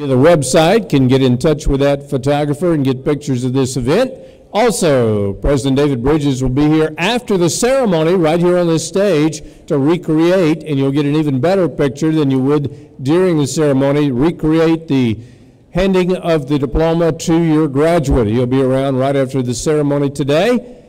The website can get in touch with that photographer and get pictures of this event. Also, President David Bridges will be here after the ceremony right here on this stage to recreate, and you'll get an even better picture than you would during the ceremony, recreate the handing of the diploma to your graduate. He'll be around right after the ceremony today.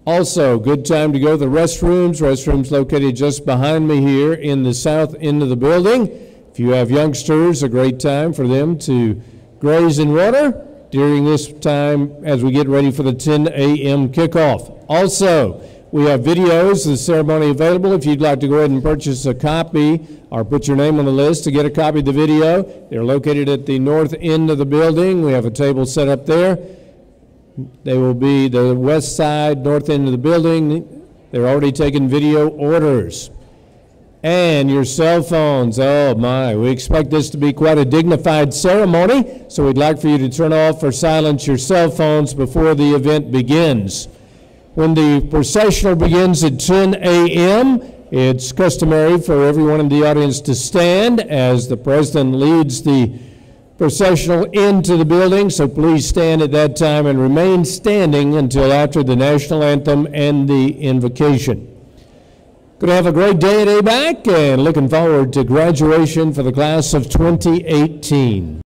Also, good time to go to the restrooms. Restrooms located just behind me here in the south end of the building. If you have youngsters, a great time for them to graze in water during this time as we get ready for the 10 a.m. kickoff. Also, we have videos of the ceremony available. If you'd like to go ahead and purchase a copy or put your name on the list to get a copy of the video, they're located at the north end of the building. We have a table set up there. They will be the west side, north end of the building. They're already taking video orders. And your cell phones, oh my, we expect this to be quite a dignified ceremony, so we'd like for you to turn off or silence your cell phones before the event begins. When the processional begins at 10 a.m., it's customary for everyone in the audience to stand as the president leads the processional into the building, so please stand at that time and remain standing until after the national anthem and the invocation. Going to have a great day at ABAC and looking forward to graduation for the class of 2018.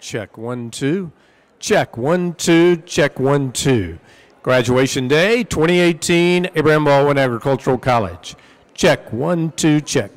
Check 1 2. Check 1 2. Check 1 2. Graduation Day 2018, Abraham Baldwin Agricultural College. Check 1 2. Check.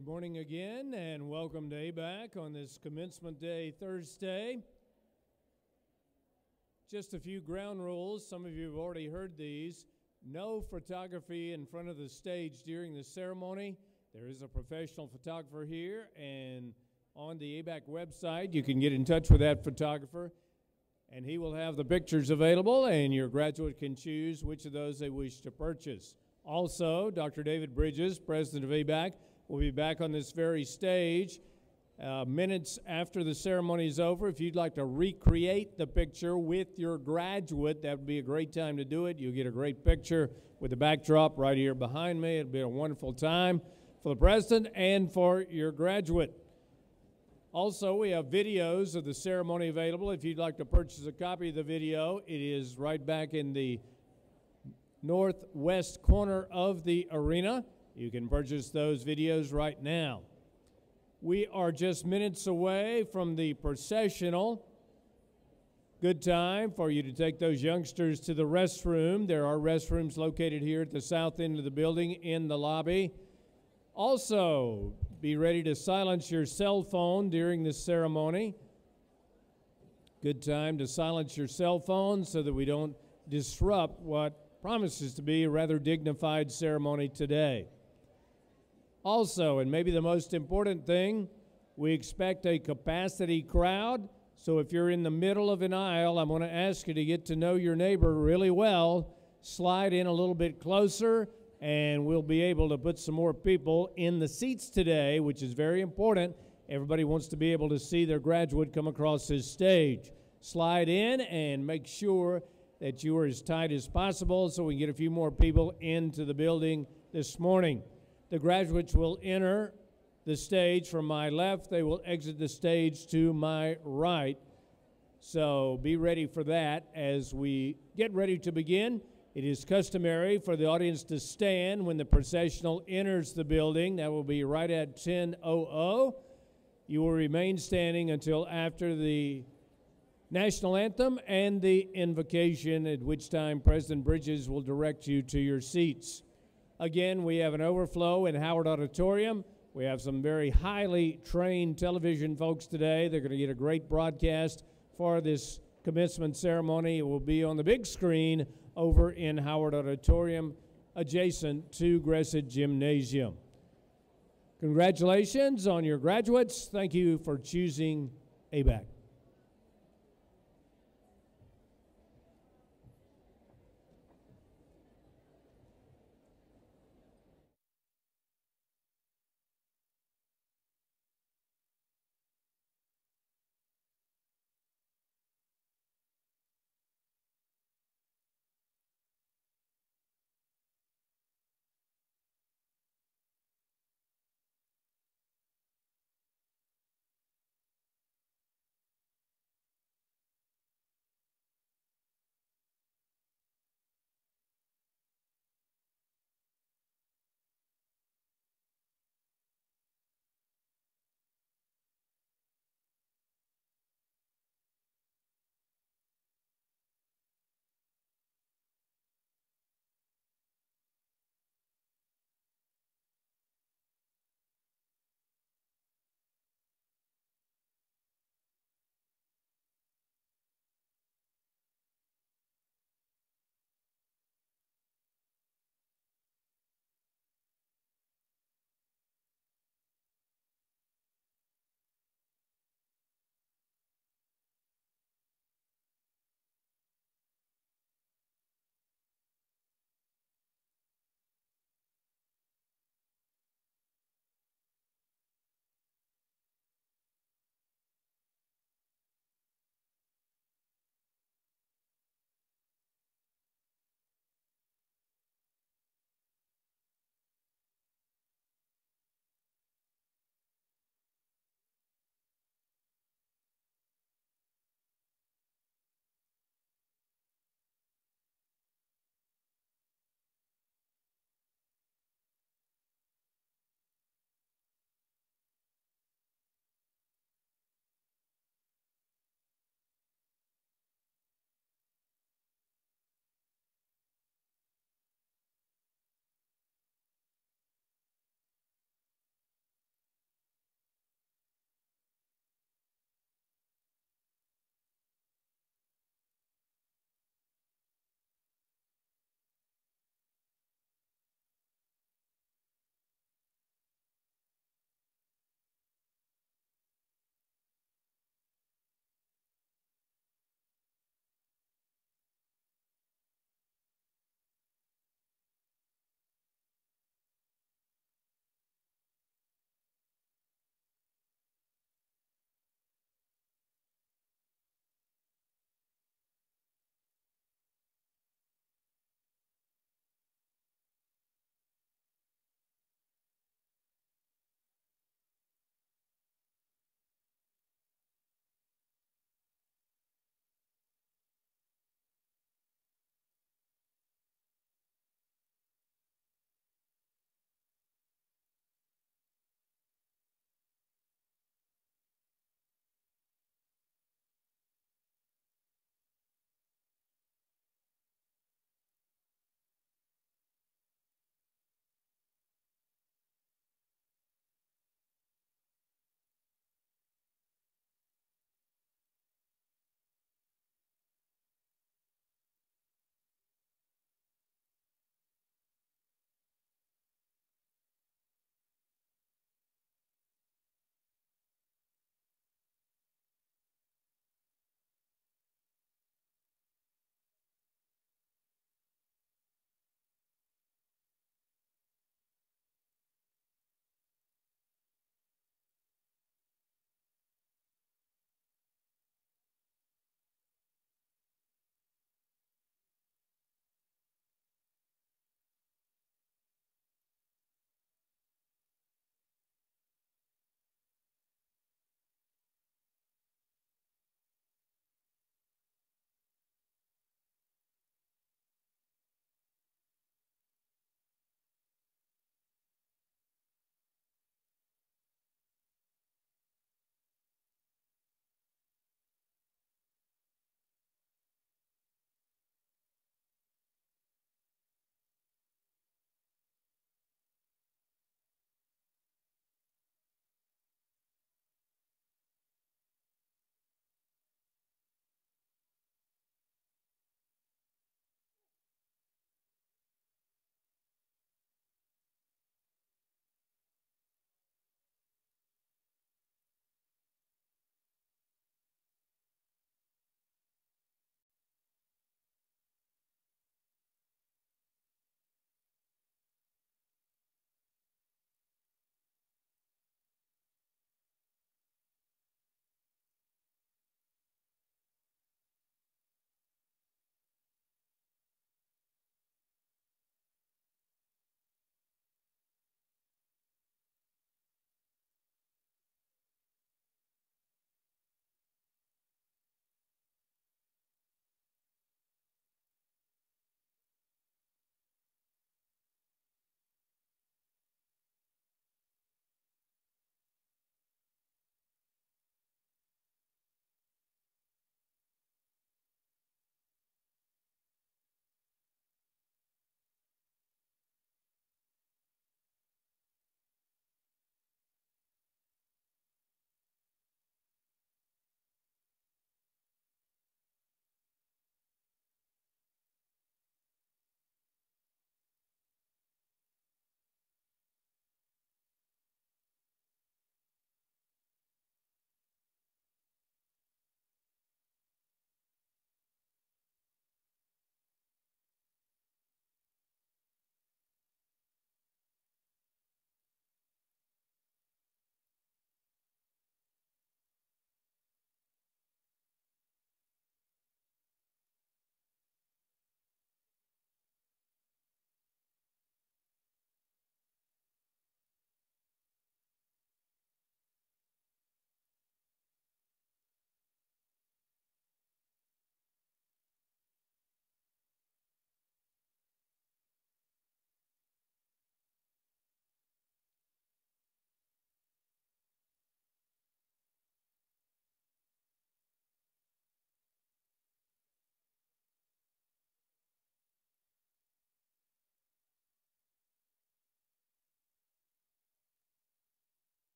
Good morning again, and welcome to ABAC on this Commencement Day Thursday. Just a few ground rules. Some of you have already heard these. No photography in front of the stage during the ceremony. There is a professional photographer here, and on the ABAC website, you can get in touch with that photographer, and he will have the pictures available, and your graduate can choose which of those they wish to purchase. Also, Dr. David Bridges, president of ABAC, will be back on this very stage minutes after the ceremony is over. If you'd like to recreate the picture with your graduate, that would be a great time to do it. You'll get a great picture with the backdrop right here behind me. It'll be a wonderful time for the president and for your graduate. Also, we have videos of the ceremony available. If you'd like to purchase a copy of the video, it is right back in the northwest corner of the arena. You can purchase those videos right now. We are just minutes away from the processional. Good time for you to take those youngsters to the restroom. There are restrooms located here at the south end of the building in the lobby. Also, be ready to silence your cell phone during the ceremony. Good time to silence your cell phone so that we don't disrupt what promises to be a rather dignified ceremony today. Also, and maybe the most important thing, we expect a capacity crowd. So if you're in the middle of an aisle, I'm going to ask you to get to know your neighbor really well. Slide in a little bit closer, and we'll be able to put some more people in the seats today, which is very important. Everybody wants to be able to see their graduate come across this stage. Slide in and make sure that you are as tight as possible so we can get a few more people into the building this morning. The graduates will enter the stage from my left. They will exit the stage to my right. So be ready for that as we get ready to begin. It is customary for the audience to stand when the processional enters the building. That will be right at 10:00. You will remain standing until after the national anthem and the invocation, at which time President Bridges will direct you to your seats. Again, we have an overflow in Howard Auditorium. We have some very highly trained television folks today. They're going to get a great broadcast for this commencement ceremony. It will be on the big screen over in Howard Auditorium, adjacent to Gressett Gymnasium. Congratulations on your graduates. Thank you for choosing ABAC.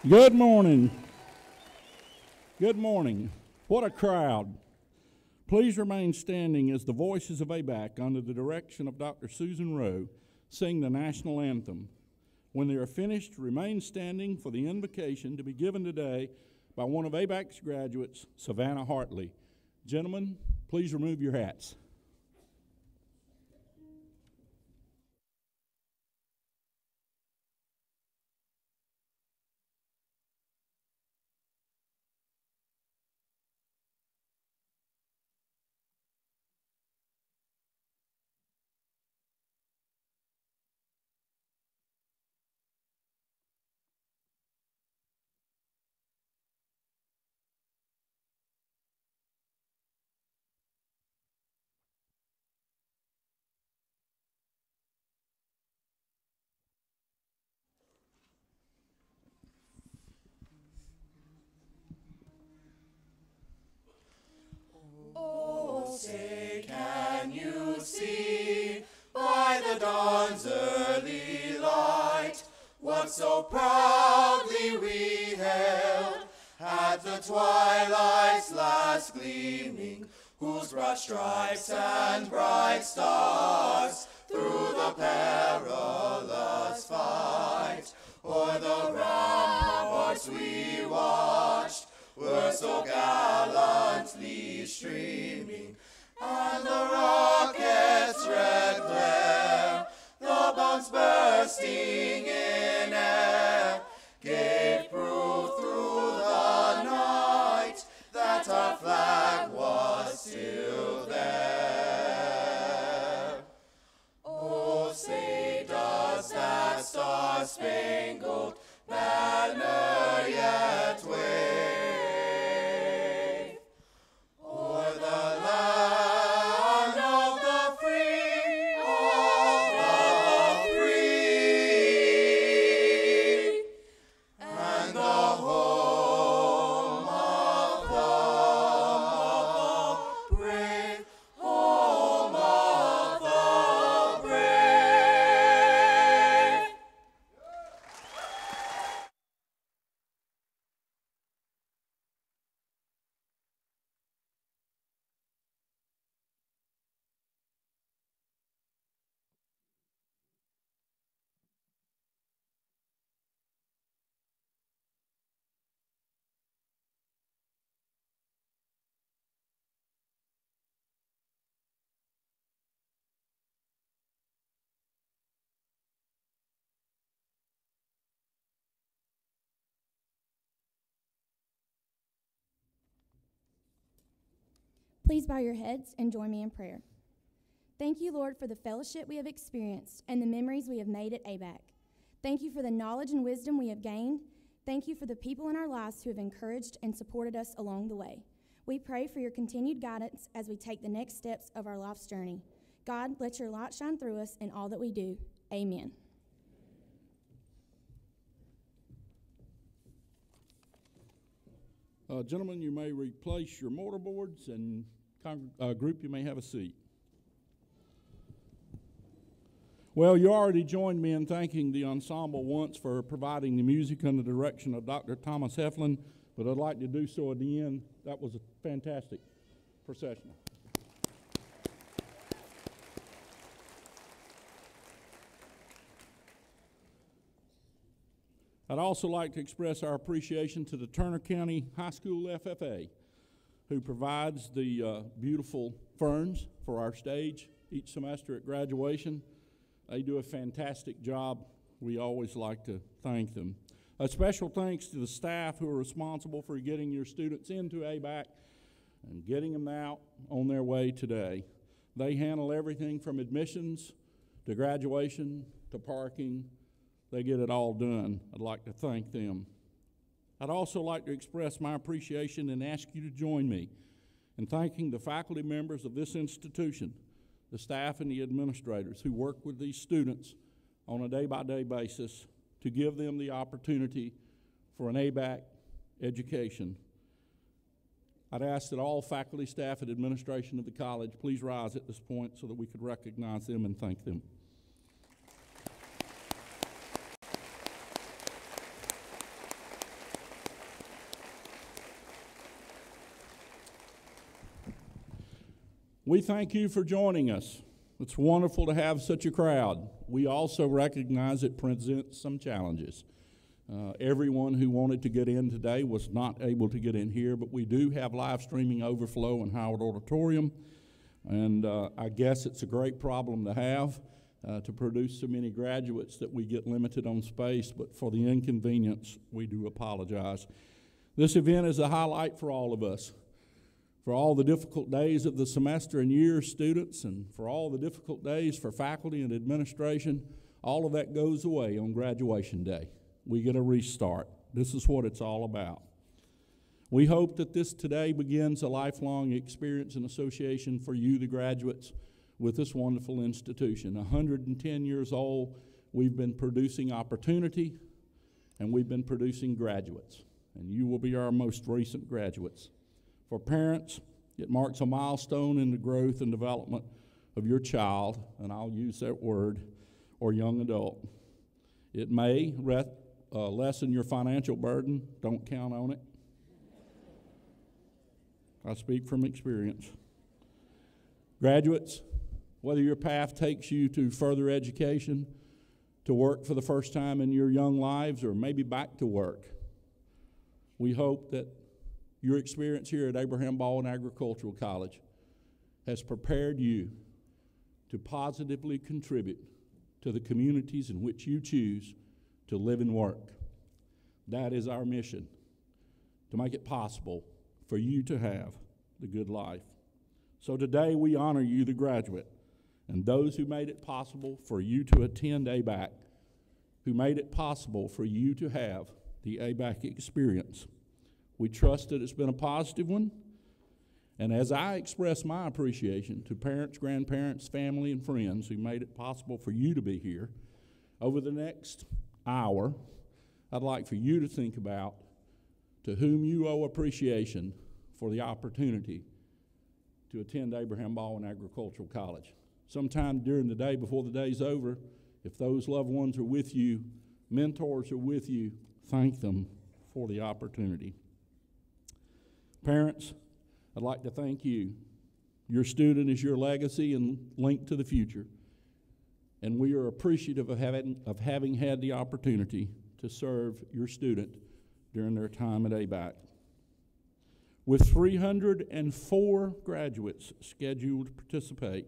Good morning. Good morning. What a crowd. Please remain standing as the Voices of ABAC, under the direction of Dr. Susan Rowe, sing the national anthem. When they are finished, remain standing for the invocation to be given today by one of ABAC's graduates, Savannah Hartley. Gentlemen, please remove your hats. Oh, say, can you see by the dawn's early light what so proudly we hailed at the twilight's last gleaming, whose broad stripes and bright stars through the perilous fight o'er the ramparts we watched were so gallantly streaming, and the rocket's red glare, the bombs bursting in air, gave proof through the night that our flag was still there. Oh, say, does that star-spangled banner yet wave o'er the land of the free, and the home of the brave, home of the brave. Please bow your heads and join me in prayer. Thank you, Lord, for the fellowship we have experienced and the memories we have made at ABAC. Thank you for the knowledge and wisdom we have gained. Thank you for the people in our lives who have encouraged and supported us along the way. We pray for your continued guidance as we take the next steps of our life's journey. God, let your light shine through us in all that we do. Amen. Gentlemen, you may replace your mortarboards, and group, you may have a seat. Well, you already joined me in thanking the ensemble once for providing the music under the direction of Dr. Thomas Heflin, but I'd like to do so at the end. That was a fantastic procession. I'd also like to express our appreciation to the Turner County High School FFA, who provides the beautiful ferns for our stage each semester at graduation. They do a fantastic job. We always like to thank them. A special thanks to the staff who are responsible for getting your students into ABAC and getting them out on their way today. They handle everything from admissions to graduation to parking. They get it all done. I'd like to thank them. I'd also like to express my appreciation and ask you to join me in thanking the faculty members of this institution, the staff and the administrators who work with these students on a day-by-day basis to give them the opportunity for an ABAC education. I'd ask that all faculty, staff, and administration of the college please rise at this point so that we could recognize them and thank them. We thank you for joining us. It's wonderful to have such a crowd. We also recognize it presents some challenges. Everyone who wanted to get in today was not able to get in here, but we do have live streaming overflow in Howard Auditorium, and I guess it's a great problem to have to produce so many graduates that we get limited on space, but for the inconvenience, we do apologize. This event is a highlight for all of us. For all the difficult days of the semester and year, students, and for all the difficult days for faculty and administration, all of that goes away on graduation day. We get a restart. This is what it's all about. We hope that this today begins a lifelong experience and association for you, the graduates, with this wonderful institution. 110 years old, we've been producing opportunity, and we've been producing graduates, and you will be our most recent graduates. For parents, it marks a milestone in the growth and development of your child, and I'll use that word, or young adult. It may lessen your financial burden. Don't count on it. I speak from experience. Graduates, whether your path takes you to further education, to work for the first time in your young lives, or maybe back to work, we hope that your experience here at Abraham Baldwin Agricultural College has prepared you to positively contribute to the communities in which you choose to live and work. That is our mission, to make it possible for you to have the good life. So today we honor you, the graduate, and those who made it possible for you to attend ABAC, who made it possible for you to have the ABAC experience. We trust that it's been a positive one, and as I express my appreciation to parents, grandparents, family, and friends who made it possible for you to be here, over the next hour, I'd like for you to think about to whom you owe appreciation for the opportunity to attend Abraham Baldwin Agricultural College. Sometime during the day, before the day's over, if those loved ones are with you, mentors are with you, thank them for the opportunity. Parents, I'd like to thank you. Your student is your legacy and link to the future. And we are appreciative of having had the opportunity to serve your student during their time at ABAC. With 304 graduates scheduled to participate,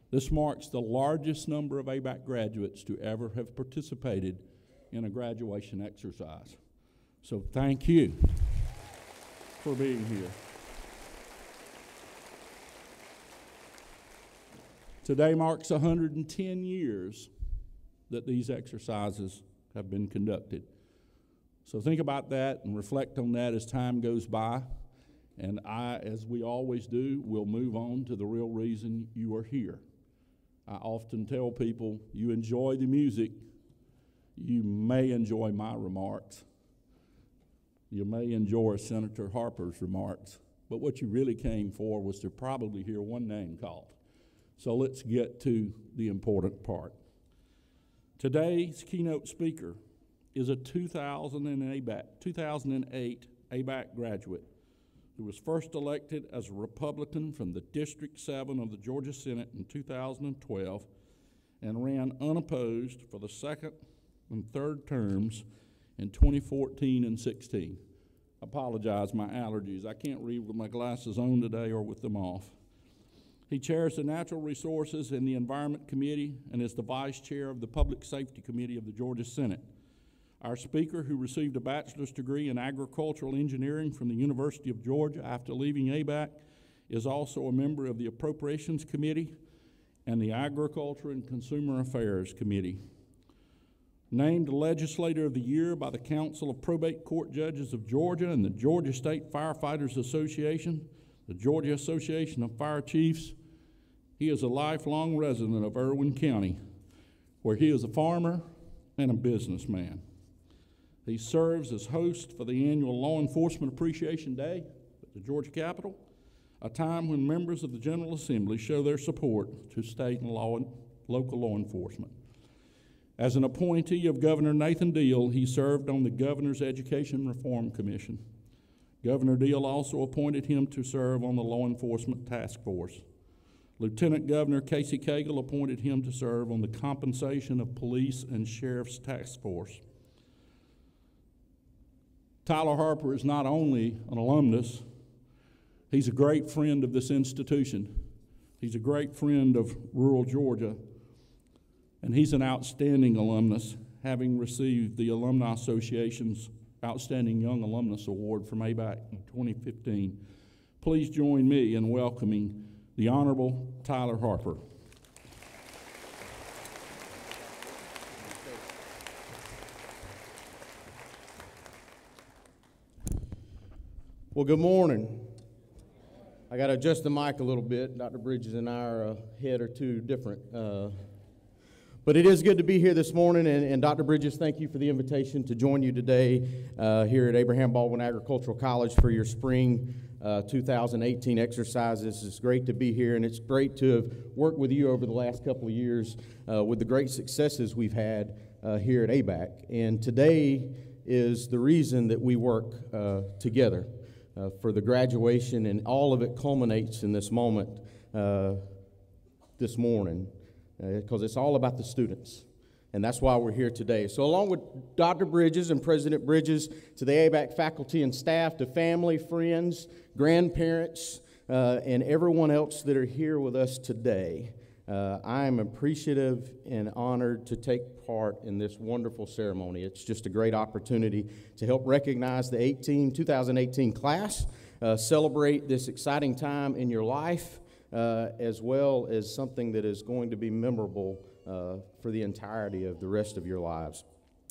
this marks the largest number of ABAC graduates to ever have participated in a graduation exercise. So thank you for being here. Today marks 110 years that these exercises have been conducted. So think about that and reflect on that as time goes by. And I, as we always do, will move on to the real reason you are here. I often tell people, you enjoy the music, you may enjoy my remarks. You may enjoy Senator Harper's remarks, but what you really came for was to probably hear one name called. So let's get to the important part. Today's keynote speaker is a 2008 ABAC graduate who was first elected as a Republican from the District 7 of the Georgia Senate in 2012 and ran unopposed for the second and third terms in 2014 and 16. I apologize, my allergies. I can't read with my glasses on today or with them off. He chairs the Natural Resources and the Environment Committee and is the vice chair of the Public Safety Committee of the Georgia Senate. Our speaker, who received a bachelor's degree in agricultural engineering from the University of Georgia after leaving ABAC, is also a member of the Appropriations Committee and the Agriculture and Consumer Affairs Committee. Named Legislator of the Year by the Council of Probate Court Judges of Georgia and the Georgia State Firefighters Association, the Georgia Association of Fire Chiefs, he is a lifelong resident of Irwin County, where he is a farmer and a businessman. He serves as host for the annual Law Enforcement Appreciation Day at the Georgia Capitol, a time when members of the General Assembly show their support to state and local law enforcement. As an appointee of Governor Nathan Deal, he served on the Governor's Education Reform Commission. Governor Deal also appointed him to serve on the Law Enforcement Task Force. Lieutenant Governor Casey Cagle appointed him to serve on the Compensation of Police and Sheriff's Task Force. Tyler Harper is not only an alumnus, he's a great friend of this institution. He's a great friend of rural Georgia, and he's an outstanding alumnus, having received the Alumni Association's Outstanding Young Alumnus Award from ABAC in 2015. Please join me in welcoming the Honorable Tyler Harper. Well, good morning. I got to adjust the mic a little bit. Dr. Bridges and I are a head or two different. But it is good to be here this morning, and Dr. Bridges, thank you for the invitation to join you today here at Abraham Baldwin Agricultural College for your spring 2018 exercises. It's great to be here, and it's great to have worked with you over the last couple of years with the great successes we've had here at ABAC. And today is the reason that we work together for the graduation, and all of it culminates in this moment this morning. Because it's all about the students, and that's why we're here today. So along with Dr. Bridges and President Bridges, to the ABAC faculty and staff, to family, friends, grandparents, and everyone else that are here with us today, I am appreciative and honored to take part in this wonderful ceremony. It's just a great opportunity to help recognize the 2018 class, celebrate this exciting time in your life, as well as something that is going to be memorable for the entirety of the rest of your lives.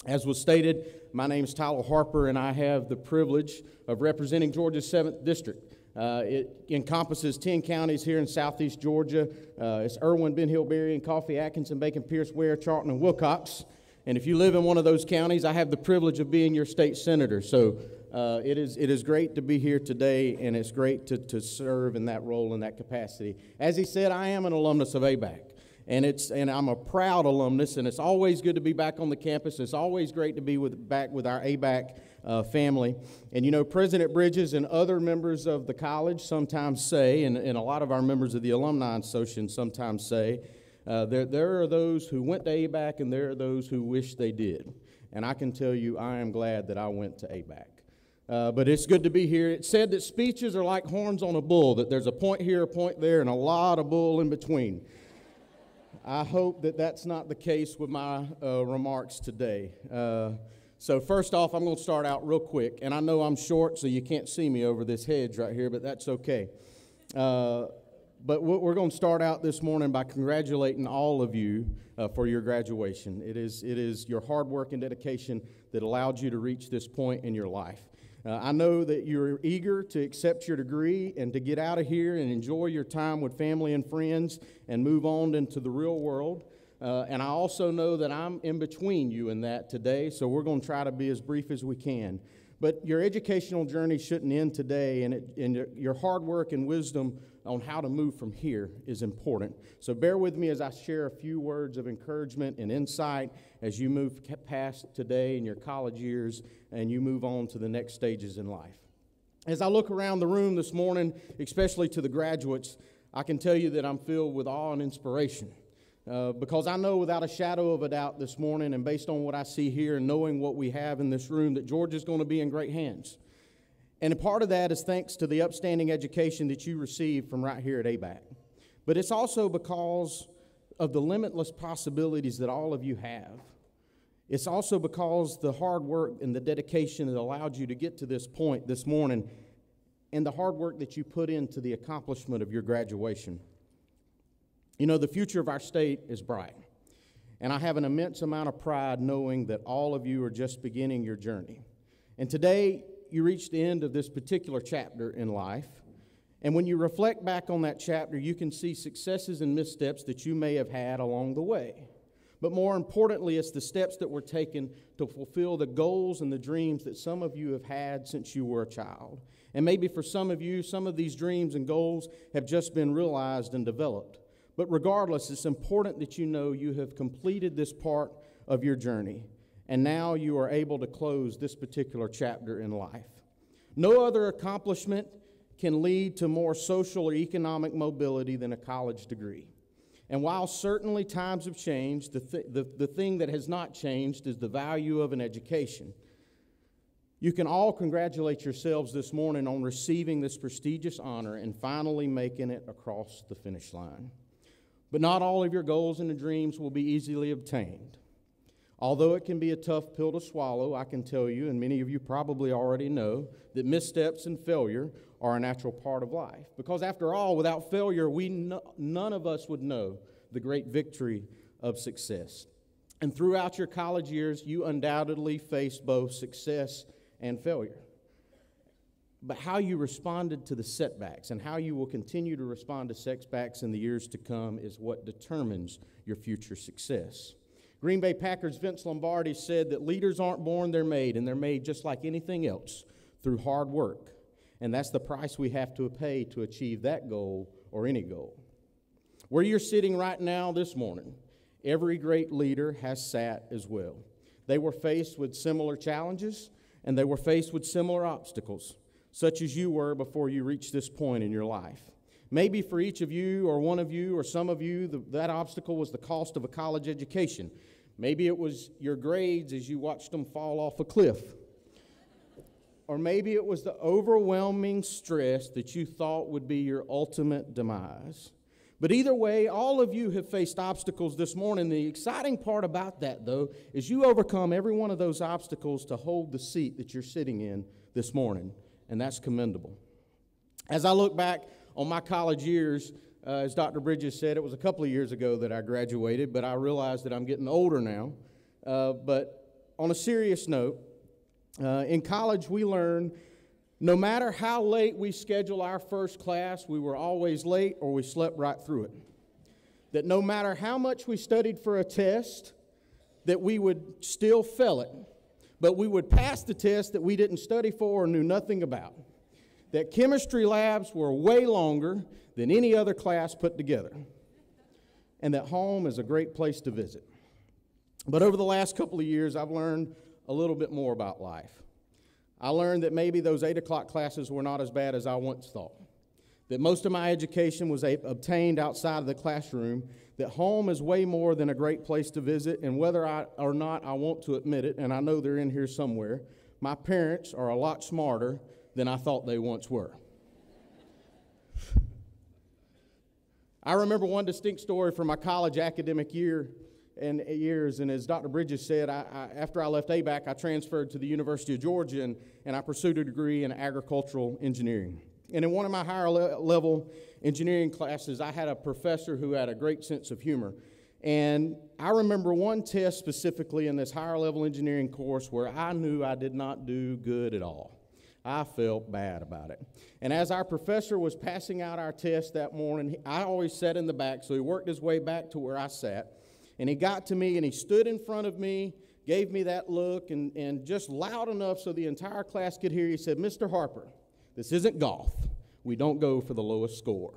As was stated, my name is Tyler Harper, and I have the privilege of representing Georgia's 7th District. It encompasses 10 counties here in southeast Georgia. It's Irwin, Ben Hill, Berrien, Coffee, Atkinson, Bacon, Pierce, Ware, Charlton, and Wilcox. And if you live in one of those counties, I have the privilege of being your state senator. So it is great to be here today, and it's great to serve in that role, in that capacity. As he said, I am an alumnus of ABAC, and I'm a proud alumnus, and it's always good to be back on the campus. It's always great to be back with our ABAC family. And you know, President Bridges and other members of the college sometimes say, and a lot of our members of the Alumni Association sometimes say, there are those who went to ABAC, and there are those who wish they did. And I can tell you, I am glad that I went to ABAC. But it's good to be here. It's said that speeches are like horns on a bull, that there's a point here, a point there, and a lot of bull in between. I hope that that's not the case with my remarks today. So first off, I'm going to start out real quick. And I know I'm short, so you can't see me over this hedge right here, but that's okay. But we're going to start out this morning by congratulating all of you for your graduation. It is your hard work and dedication that allowed you to reach this point in your life. I know that you're eager to accept your degree and to get out of here and enjoy your time with family and friends and move on into the real world. And I also know that I'm in between you in that today, so we're going to try to be as brief as we can. But your educational journey shouldn't end today, and your hard work and wisdom on how to move from here is important. So bear with me as I share a few words of encouragement and insight as you move past today in your college years and you move on to the next stages in life. As I look around the room this morning, especially to the graduates, I can tell you that I'm filled with awe and inspiration. Because I know without a shadow of a doubt this morning, and based on what I see here and knowing what we have in this room, that Georgia's going to be in great hands. And a part of that is thanks to the upstanding education that you received from right here at ABAC. But it's also because of the limitless possibilities that all of you have. It's also because the hard work and the dedication that allowed you to get to this point this morning, and the hard work that you put into the accomplishment of your graduation. You know, the future of our state is bright, and I have an immense amount of pride knowing that all of you are just beginning your journey. And today, you reach the end of this particular chapter in life, and when you reflect back on that chapter, you can see successes and missteps that you may have had along the way. But more importantly, it's the steps that were taken to fulfill the goals and the dreams that some of you have had since you were a child. And maybe for some of you, some of these dreams and goals have just been realized and developed. But regardless, it's important that you know you have completed this part of your journey, and now you are able to close this particular chapter in life. No other accomplishment can lead to more social or economic mobility than a college degree. And while certainly times have changed, the thing that has not changed is the value of an education. You can all congratulate yourselves this morning on receiving this prestigious honor and finally making it across the finish line. But not all of your goals and dreams will be easily obtained. Although it can be a tough pill to swallow, I can tell you, and many of you probably already know, that missteps and failure are a natural part of life. Because after all, without failure, none of us would know the great victory of success. And throughout your college years, you undoubtedly faced both success and failure. But how you responded to the setbacks and how you will continue to respond to setbacks in the years to come is what determines your future success. Green Bay Packers' Vince Lombardi said that leaders aren't born, they're made, and they're made just like anything else, through hard work. And that's the price we have to pay to achieve that goal or any goal. Where you're sitting right now this morning, every great leader has sat as well. They were faced with similar challenges, and they were faced with similar obstacles, such as you were before you reached this point in your life. Maybe for each of you or one of you or some of you, that obstacle was the cost of a college education. Maybe it was your grades as you watched them fall off a cliff. Or maybe it was the overwhelming stress that you thought would be your ultimate demise. But either way, all of you have faced obstacles this morning. The exciting part about that, though, is you overcome every one of those obstacles to hold the seat that you're sitting in this morning, and that's commendable. As I look back on my college years, as Dr. Bridges said, it was a couple of years ago that I graduated, but I realize that I'm getting older now. But on a serious note, in college we learned no matter how late we schedule our first class, we were always late or we slept right through it. That no matter how much we studied for a test, that we would still fail it, but we would pass the test that we didn't study for or knew nothing about. That chemistry labs were way longer than any other class put together, and that home is a great place to visit. But over the last couple of years, I've learned a little bit more about life. I learned that maybe those 8 o'clock classes were not as bad as I once thought, that most of my education was obtained outside of the classroom, that home is way more than a great place to visit, and whether or not I want to admit it, and I know they're in here somewhere, my parents are a lot smarter than I thought they once were. I remember one distinct story from my college academic years, and as Dr. Bridges said, after I left ABAC, I transferred to the University of Georgia, and I pursued a degree in agricultural engineering. And in one of my higher level engineering classes, I had a professor who had a great sense of humor. And I remember one test specifically in this higher level engineering course where I knew I did not do good at all. I felt bad about it. And as our professor was passing out our test that morning, I always sat in the back, so he worked his way back to where I sat. And he got to me, and he stood in front of me, gave me that look, and just loud enough so the entire class could hear, he said, "Mr. Harper, this isn't golf. We don't go for the lowest score."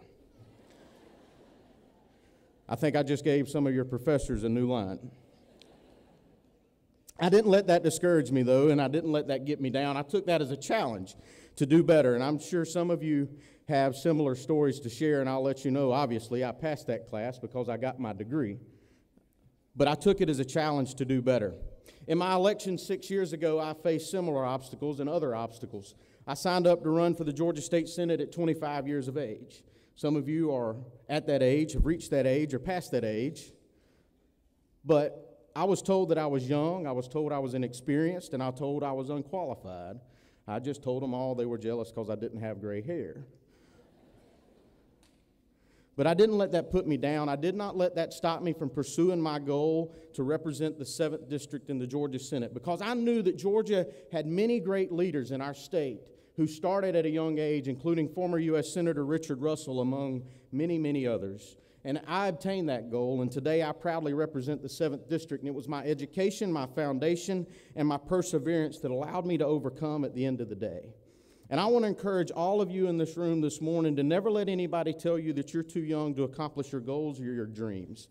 I think I just gave some of your professors a new line. I didn't let that discourage me, though, and I didn't let that get me down. I took that as a challenge to do better, and I'm sure some of you have similar stories to share, and I'll let you know, obviously, I passed that class because I got my degree. But I took it as a challenge to do better. In my election 6 years ago, I faced similar obstacles and other obstacles. I signed up to run for the Georgia State Senate at 25 years of age. Some of you are at that age, have reached that age, or past that age. But I was told that I was young, I was told I was inexperienced, and I was told I was unqualified. I just told them all they were jealous because I didn't have gray hair. But I didn't let that put me down. I did not let that stop me from pursuing my goal to represent the 7th District in the Georgia Senate, because I knew that Georgia had many great leaders in our state who started at a young age, including former U.S. Senator Richard Russell, among many, many others. And I obtained that goal, and today I proudly represent the 7th District, and it was my education, my foundation, and my perseverance that allowed me to overcome at the end of the day. And I want to encourage all of you in this room this morning to never let anybody tell you that you're too young to accomplish your goals or your dreams.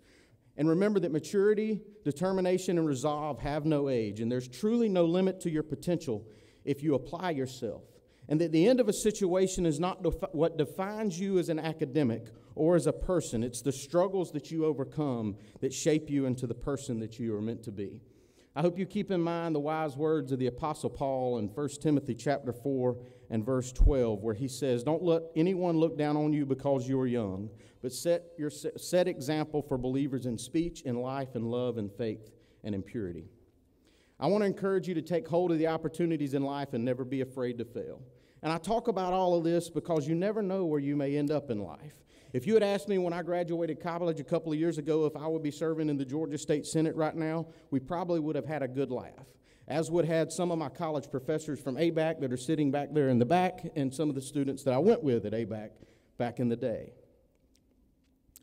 And remember that maturity, determination, and resolve have no age, and there's truly no limit to your potential if you apply yourself. and that the end of a situation is not what defines you as an academic or as a person. It's the struggles that you overcome that shape you into the person that you are meant to be. I hope you keep in mind the wise words of the Apostle Paul in 1 Timothy chapter 4 and verse 12, where he says, "Don't let anyone look down on you because you are young, but set example for believers in speech, in life, in love, in faith, and in purity." I want to encourage you to take hold of the opportunities in life and never be afraid to fail. And I talk about all of this because you never know where you may end up in life. If you had asked me when I graduated college a couple of years ago if I would be serving in the Georgia State Senate right now, we probably would have had a good laugh, as would had some of my college professors from ABAC that are sitting back there in the back and some of the students that I went with at ABAC back in the day.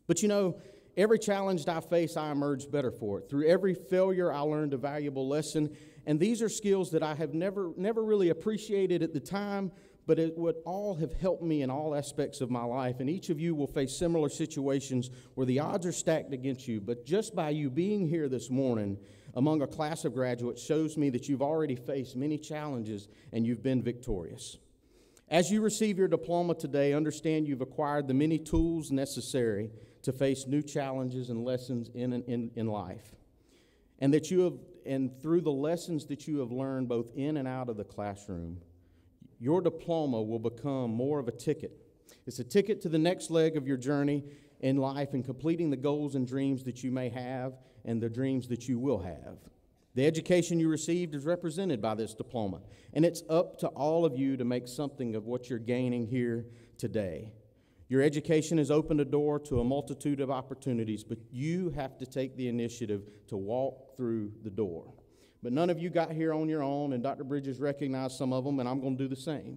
But you know, every challenge that I face, I emerge better for it. Through every failure, I learned a valuable lesson, and these are skills that I have never really appreciated at the time, but it would all have helped me in all aspects of my life. And each of you will face similar situations where the odds are stacked against you. But just by you being here this morning among a class of graduates shows me that you've already faced many challenges and you've been victorious. As you receive your diploma today, understand you've acquired the many tools necessary to face new challenges and lessons in life. And that through the lessons that you have learned both in and out of the classroom, your diploma will become more of a ticket. It's a ticket to the next leg of your journey in life and completing the goals and dreams that you may have and the dreams that you will have. The education you received is represented by this diploma, and it's up to all of you to make something of what you're gaining here today. Your education has opened a door to a multitude of opportunities, but you have to take the initiative to walk through the door. But none of you got here on your own, and Dr. Bridges recognized some of them, and I'm going to do the same.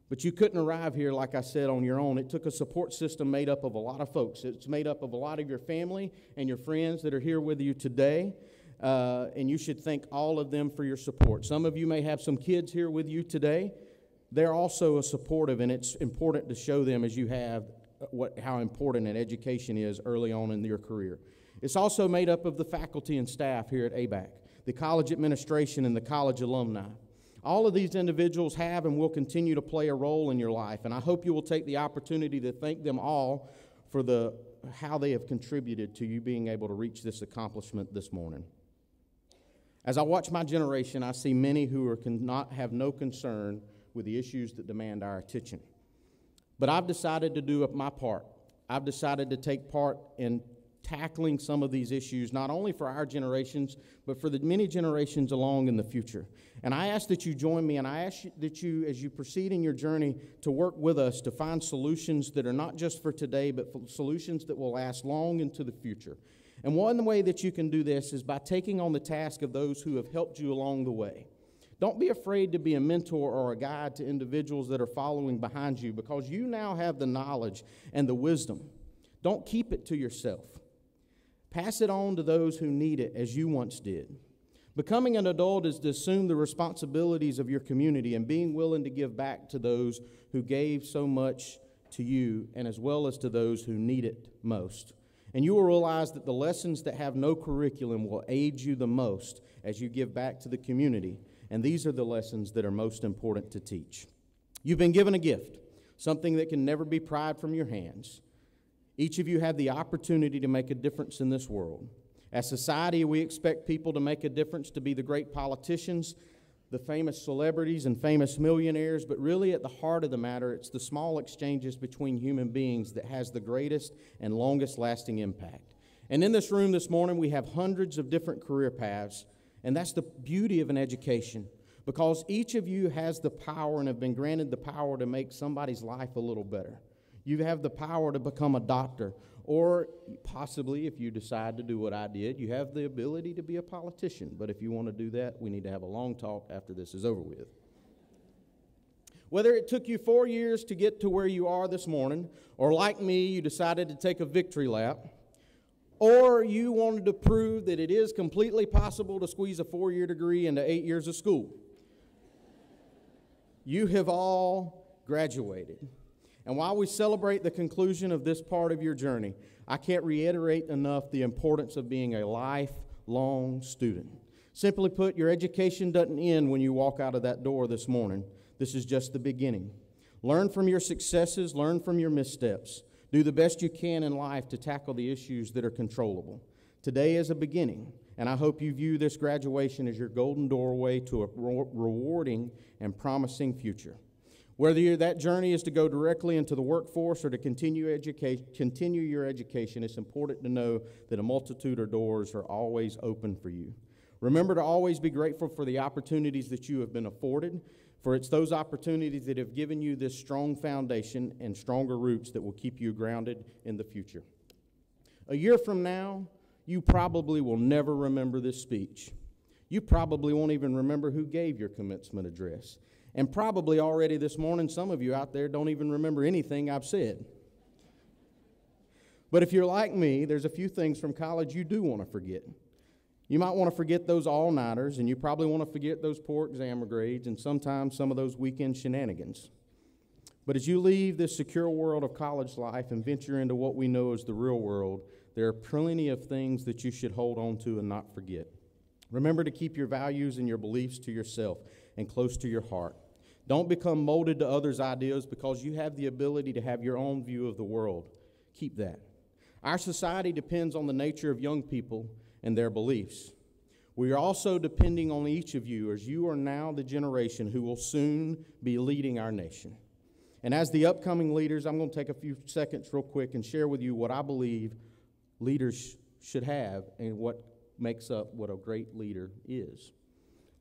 But you couldn't arrive here, like I said, on your own. It took a support system made up of a lot of folks. It's made up of a lot of your family and your friends that are here with you today, and you should thank all of them for your support. Some of you may have some kids here with you today. They're also supportive, and it's important to show them as you have how important an education is early on in your career. It's also made up of the faculty and staff here at ABAC, the college administration, and the college alumni. All of these individuals have and will continue to play a role in your life, and I hope you will take the opportunity to thank them all for how they have contributed to you being able to reach this accomplishment this morning. As I watch my generation, I see many who have no concern with the issues that demand our attention. But I've decided to do my part. I've decided to take part in tackling some of these issues, not only for our generations, but for the many generations along in the future. And I ask that you join me, and I ask that you, as you proceed in your journey, to work with us to find solutions that are not just for today, but for solutions that will last long into the future. And one way that you can do this is by taking on the task of those who have helped you along the way. Don't be afraid to be a mentor or a guide to individuals that are following behind you, because you now have the knowledge and the wisdom. Don't keep it to yourself. Pass it on to those who need it as you once did. Becoming an adult is to assume the responsibilities of your community and being willing to give back to those who gave so much to you, and as well as to those who need it most. And you will realize that the lessons that have no curriculum will aid you the most as you give back to the community. And these are the lessons that are most important to teach. You've been given a gift, something that can never be pried from your hands. Each of you have the opportunity to make a difference in this world. As society, we expect people to make a difference, to be the great politicians, the famous celebrities and famous millionaires, but really at the heart of the matter, it's the small exchanges between human beings that has the greatest and longest lasting impact. And in this room this morning, we have hundreds of different career paths, and that's the beauty of an education, because each of you has the power and have been granted the power to make somebody's life a little better. You have the power to become a doctor, or possibly, if you decide to do what I did, you have the ability to be a politician. But if you want to do that, we need to have a long talk after this is over with. Whether it took you 4 years to get to where you are this morning, or like me, you decided to take a victory lap, or you wanted to prove that it is completely possible to squeeze a 4-year degree into 8 years of school, you have all graduated. And while we celebrate the conclusion of this part of your journey, I can't reiterate enough the importance of being a lifelong student. Simply put, your education doesn't end when you walk out of that door this morning. This is just the beginning. Learn from your successes, learn from your missteps. Do the best you can in life to tackle the issues that are controllable. Today is a beginning, and I hope you view this graduation as your golden doorway to a rewarding and promising future. Whether that journey is to go directly into the workforce or to continue your education, it's important to know that a multitude of doors are always open for you. Remember to always be grateful for the opportunities that you have been afforded, for it's those opportunities that have given you this strong foundation and stronger roots that will keep you grounded in the future. A year from now, you probably will never remember this speech. You probably won't even remember who gave your commencement address. And probably already this morning, some of you out there don't even remember anything I've said. But if you're like me, there's a few things from college you do want to forget. You might want to forget those all-nighters, and you probably want to forget those poor exam grades and sometimes some of those weekend shenanigans. But as you leave this secure world of college life and venture into what we know as the real world, there are plenty of things that you should hold on to and not forget. Remember to keep your values and your beliefs to yourself and close to your heart. Don't become molded to others' ideas because you have the ability to have your own view of the world. Keep that. Our society depends on the nature of young people and their beliefs. We are also depending on each of you, as you are now the generation who will soon be leading our nation. And as the upcoming leaders, I'm going to take a few seconds real quick and share with you what I believe leaders should have and what makes up what a great leader is.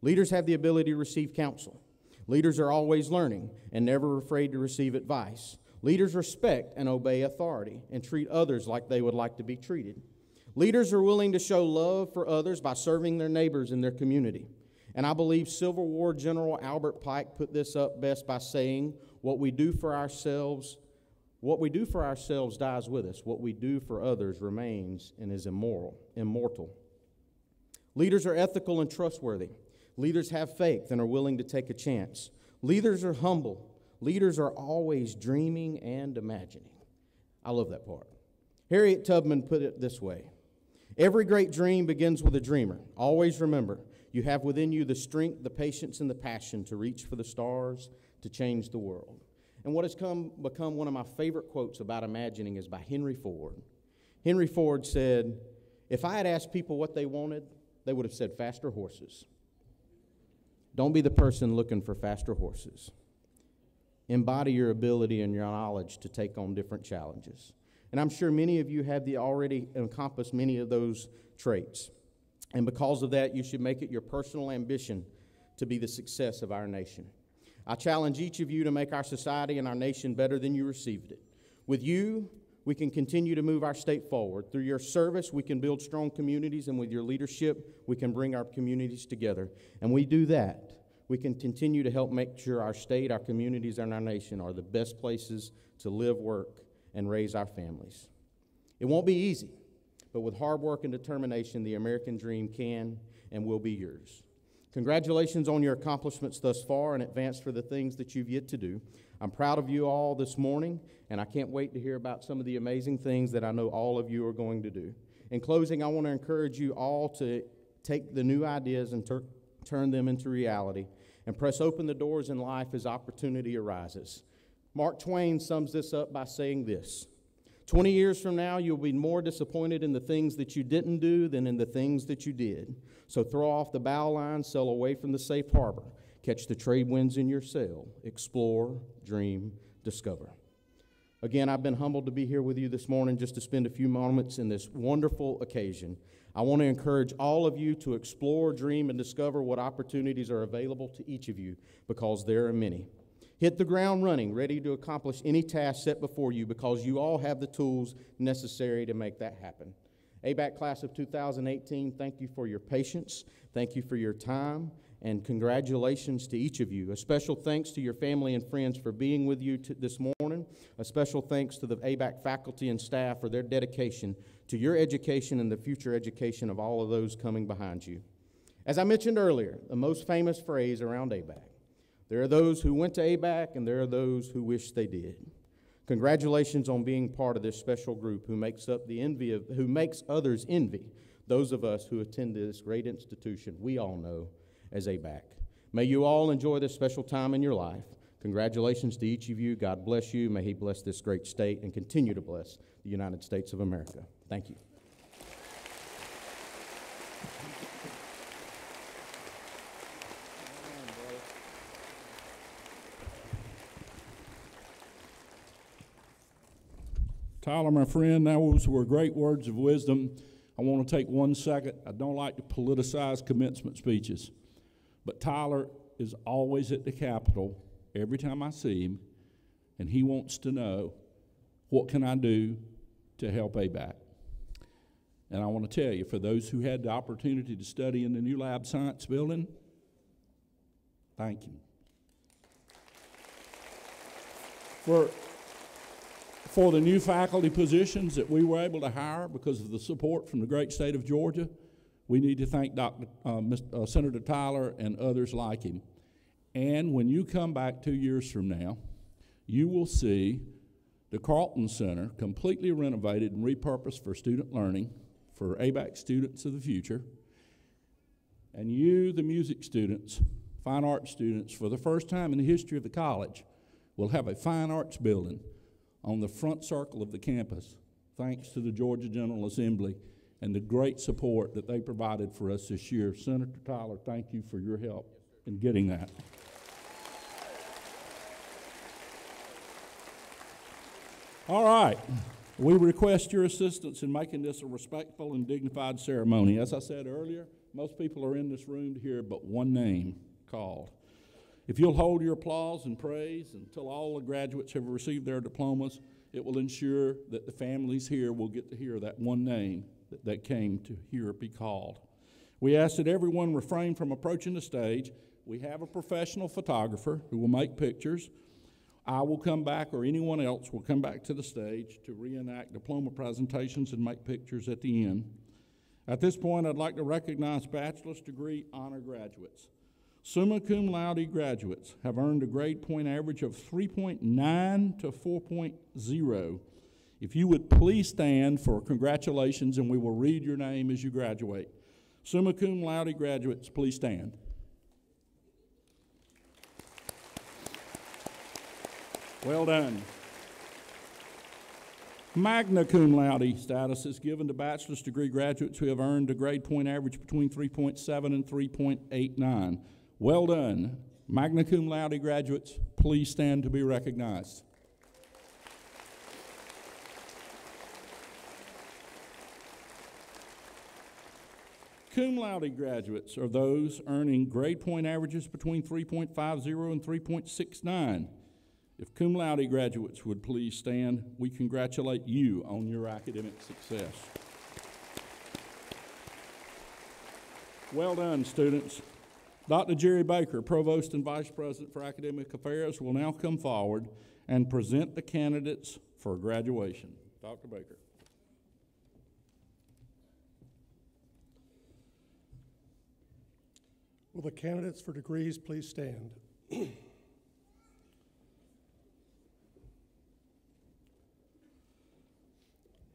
Leaders have the ability to receive counsel. Leaders are always learning and never afraid to receive advice. Leaders respect and obey authority and treat others like they would like to be treated. Leaders are willing to show love for others by serving their neighbors in their community. And I believe Civil War General Albert Pike put this up best by saying, what we do for ourselves dies with us. What we do for others remains and is immortal. Leaders are ethical and trustworthy. Leaders have faith and are willing to take a chance. Leaders are humble. Leaders are always dreaming and imagining. I love that part. Harriet Tubman put it this way. Every great dream begins with a dreamer. Always remember, you have within you the strength, the patience, and the passion to reach for the stars, to change the world. And what has become one of my favorite quotes about imagining is by Henry Ford. Henry Ford said, if I had asked people what they wanted, they would have said faster horses. Don't be the person looking for faster horses. Embody your ability and your knowledge to take on different challenges. And I'm sure many of you have already encompassed many of those traits. And because of that, you should make it your personal ambition to be the success of our nation. I challenge each of you to make our society and our nation better than you received it. With you, we can continue to move our state forward. Through your service, we can build strong communities, and with your leadership, we can bring our communities together. And we do that. We can continue to help make sure our state, our communities, and our nation are the best places to live, work, and raise our families. It won't be easy, but with hard work and determination, the American dream can and will be yours. Congratulations on your accomplishments thus far in advance for the things that you've yet to do. I'm proud of you all this morning, and I can't wait to hear about some of the amazing things that I know all of you are going to do. In closing, I want to encourage you all to take the new ideas and turn them into reality and press open the doors in life as opportunity arises. Mark Twain sums this up by saying this: 20 years from now, you'll be more disappointed in the things that you didn't do than in the things that you did. So throw off the bow line, sail away from the safe harbor. Catch the trade winds in your sail. Explore, dream, discover. Again, I've been humbled to be here with you this morning just to spend a few moments in this wonderful occasion. I want to encourage all of you to explore, dream, and discover what opportunities are available to each of you, because there are many. Hit the ground running, ready to accomplish any task set before you, because you all have the tools necessary to make that happen. ABAC class of 2018, thank you for your patience, thank you for your time, and congratulations to each of you. A special thanks to your family and friends for being with you this morning. A special thanks to the ABAC faculty and staff for their dedication to your education and the future education of all of those coming behind you. As I mentioned earlier, the most famous phrase around ABAC: there are those who went to ABAC, and there are those who wish they did. Congratulations on being part of this special group who makes others envy those of us who attend this great institution we all know as ABAC. May you all enjoy this special time in your life. Congratulations to each of you. God bless you. May He bless this great state and continue to bless the United States of America. Thank you. Tyler, my friend, those were great words of wisdom. I want to take 1 second. I don't like to politicize commencement speeches, but Tyler is always at the Capitol every time I see him, and he wants to know, what can I do to help ABAC? And I want to tell you, for those who had the opportunity to study in the new lab science building, thank you. For the new faculty positions that we were able to hire because of the support from the great state of Georgia, we need to thank Senator Tyler and others like him. And when you come back 2 years from now, you will see the Carlton Center completely renovated and repurposed for student learning, for ABAC students of the future. And you, the music students, fine arts students, for the first time in the history of the college, will have a fine arts building on the front circle of the campus, thanks to the Georgia General Assembly and the great support that they provided for us this year. Senator Tyler, thank you for your help in getting that. All right, we request your assistance in making this a respectful and dignified ceremony. As I said earlier, most people are in this room to hear but one name called. If you'll hold your applause and praise until all the graduates have received their diplomas, it will ensure that the families here will get to hear that one name that came to hear it be called. We ask that everyone refrain from approaching the stage. We have a professional photographer who will make pictures. I will come back, or anyone else will come back to the stage to reenact diploma presentations and make pictures at the end. At this point, I'd like to recognize bachelor's degree honor graduates. Summa cum laude graduates have earned a grade point average of 3.9 to 4.0. If you would please stand for congratulations, and we will read your name as you graduate. Summa cum laude graduates, please stand. Well done. Magna cum laude status is given to bachelor's degree graduates who have earned a grade point average between 3.7 and 3.89. Well done. Magna cum laude graduates, please stand to be recognized. Cum laude graduates are those earning grade point averages between 3.50 and 3.69. If cum laude graduates would please stand, we congratulate you on your academic success. Well done, students. Dr. Jerry Baker, Provost and Vice President for Academic Affairs, will now come forward and present the candidates for graduation. Dr. Baker. Will the candidates for degrees please stand?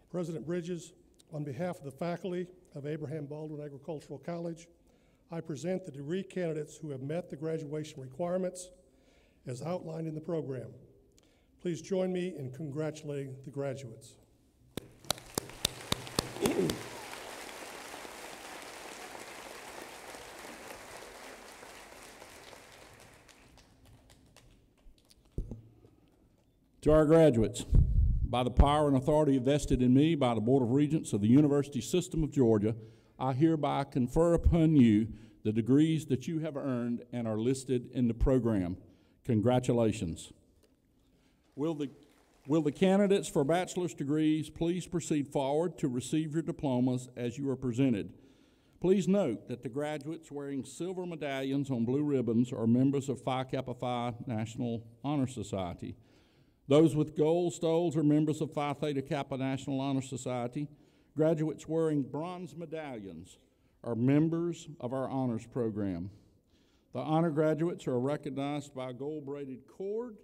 President Bridges, on behalf of the faculty of Abraham Baldwin Agricultural College, I present the degree candidates who have met the graduation requirements as outlined in the program. Please join me in congratulating the graduates. To our graduates, by the power and authority vested in me by the Board of Regents of the University System of Georgia, I hereby confer upon you the degrees that you have earned and are listed in the program. Congratulations. Will the candidates for bachelor's degrees please proceed forward to receive your diplomas as you are presented? Please note that the graduates wearing silver medallions on blue ribbons are members of Phi Kappa Phi National Honor Society. Those with gold stoles are members of Phi Theta Kappa National Honor Society. Graduates wearing bronze medallions are members of our honors program. The honor graduates are recognized by a gold-braided cord,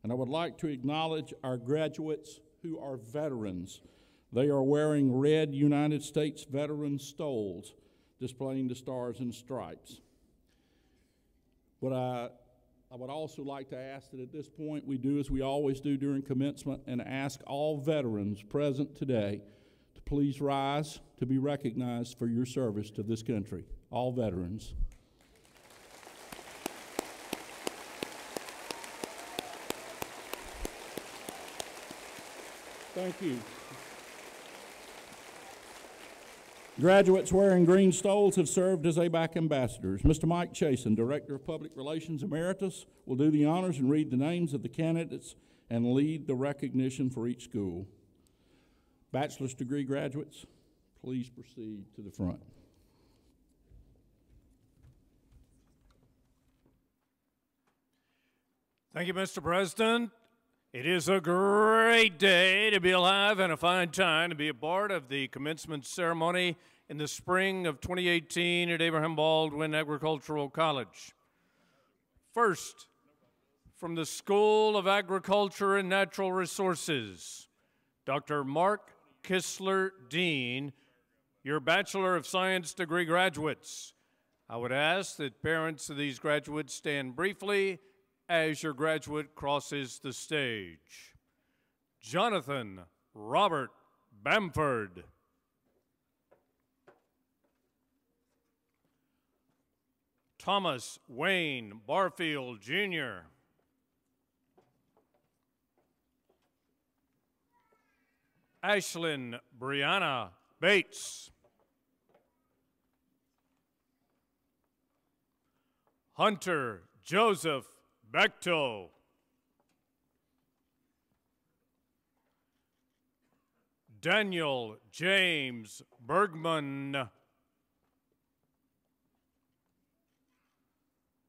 and I would like to acknowledge our graduates who are veterans. They are wearing red United States veteran stoles displaying the stars and stripes. What I would also like to ask that at this point we do as we always do during commencement and ask all veterans present today to please rise to be recognized for your service to this country. All veterans. Thank you. Graduates wearing green stoles have served as ABAC ambassadors. Mr. Mike Chasen, Director of Public Relations Emeritus, will do the honors and read the names of the candidates and lead the recognition for each school. Bachelor's degree graduates, please proceed to the front. Thank you, Mr. President. It is a great day to be alive and a fine time to be a part of the commencement ceremony in the spring of 2018 at Abraham Baldwin Agricultural College. First, from the School of Agriculture and Natural Resources, Dr. Mark Kistler, Dean, your Bachelor of Science degree graduates. I would ask that parents of these graduates stand briefly as your graduate crosses the stage. Jonathan Robert Bamford. Thomas Wayne Barfield, Jr. Ashlyn Brianna Bates. Hunter Joseph Bechtel. Daniel James Bergman.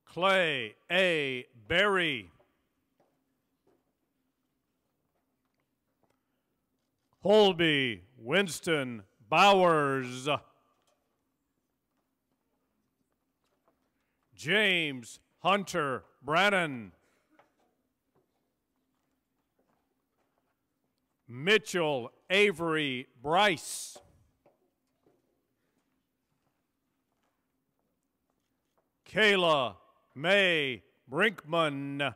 Clay A. Berry. Holby Winston Bowers. James Hunter Brannon. Mitchell Avery Bryce. Kayla May Brinkman.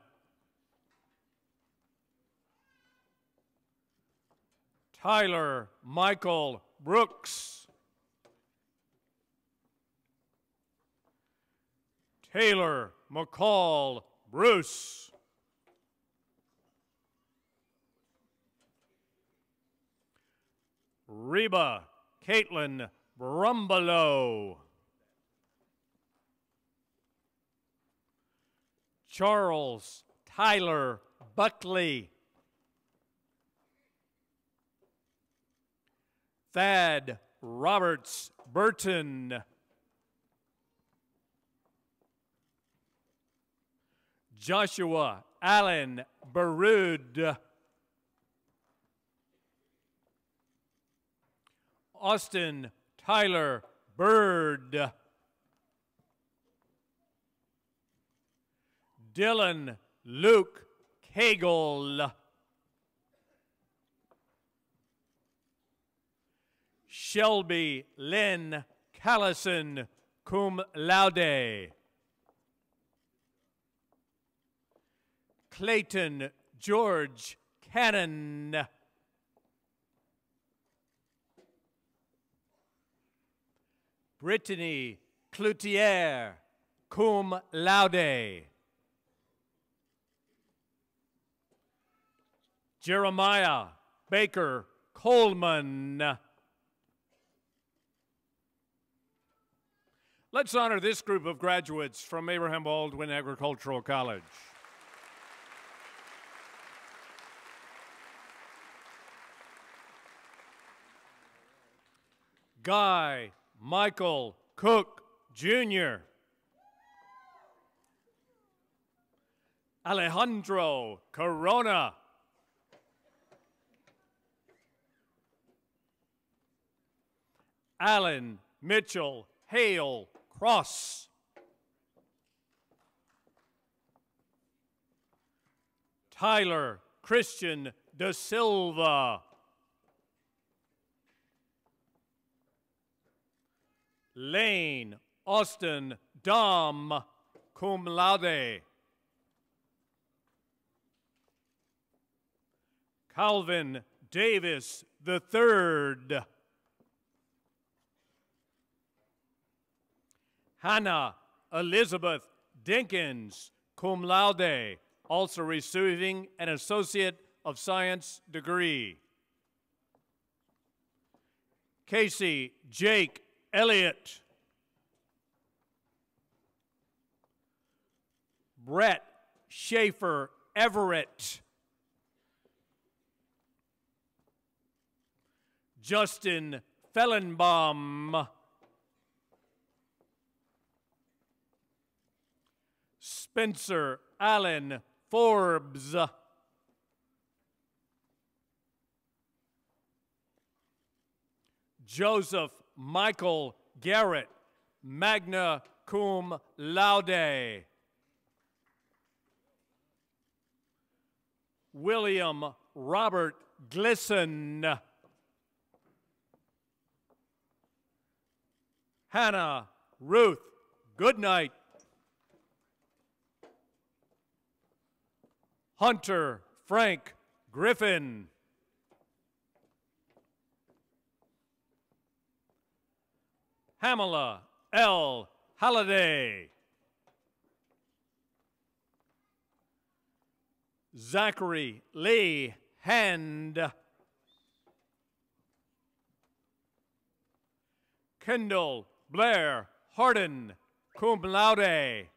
Tyler Michael Brooks. Taylor McCall Bruce. Reba Caitlin Brumbelow. Charles Tyler Buckley. Thad Roberts Burton. Joshua Allen Baroud. Austin Tyler Bird. Dylan Luke Cagle. Shelby Lynn Callison, cum laude. Clayton George Cannon. Brittany Cloutier, cum laude. Jeremiah Baker Coleman. Let's honor this group of graduates from Abraham Baldwin Agricultural College. Guy Michael Cook, Jr. Alejandro Corona. Alan Mitchell Hale Cross. Tyler Christian Da Silva. Lane Austin Dom. cum laude. Calvin Davis III. Hannah Elizabeth Dinkins, cum laude, also receiving an Associate of Science degree. Casey Jake Elliott. Brett Schaefer Everett. Justin Fellenbaum. Spencer Allen Forbes. Joseph Michael Garrett, magna cum laude. William Robert Glisson. Hannah Ruth Goodnight. Hunter Frank Griffin. Pamela L. Halliday. Zachary Lee Hand. Kendall Blair Harden, cum laude.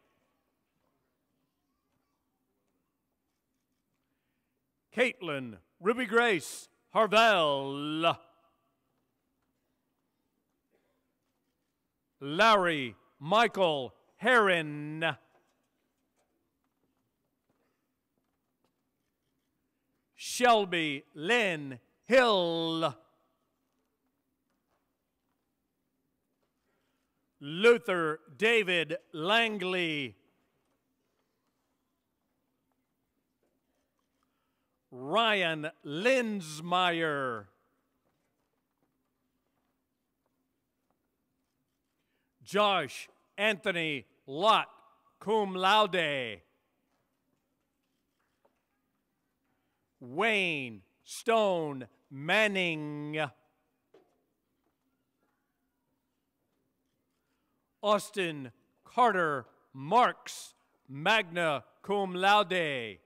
Caitlin Ruby Grace Harvell. Larry Michael Heron. Shelby Lynn Hill. Luther David Langley. Ryan Linsmeyer. Josh Anthony Lott, cum laude. Wayne Stone Manning. Austin Carter Marks, magna cum laude.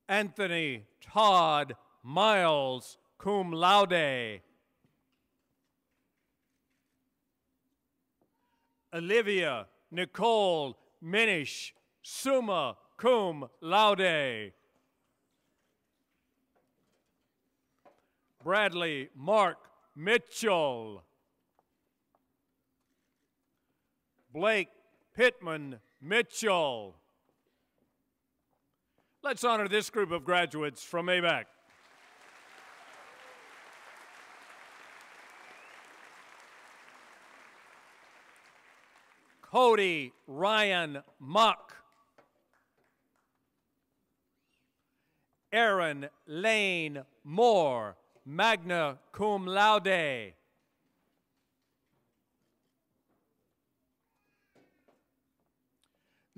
Anthony Todd Miles, cum laude. Olivia Nicole Minish, summa cum laude. Bradley Mark Mitchell. Blake Pittman Mitchell. Let's honor this group of graduates from ABAC. Cody Ryan Muck. Aaron Lane Moore, magna cum laude.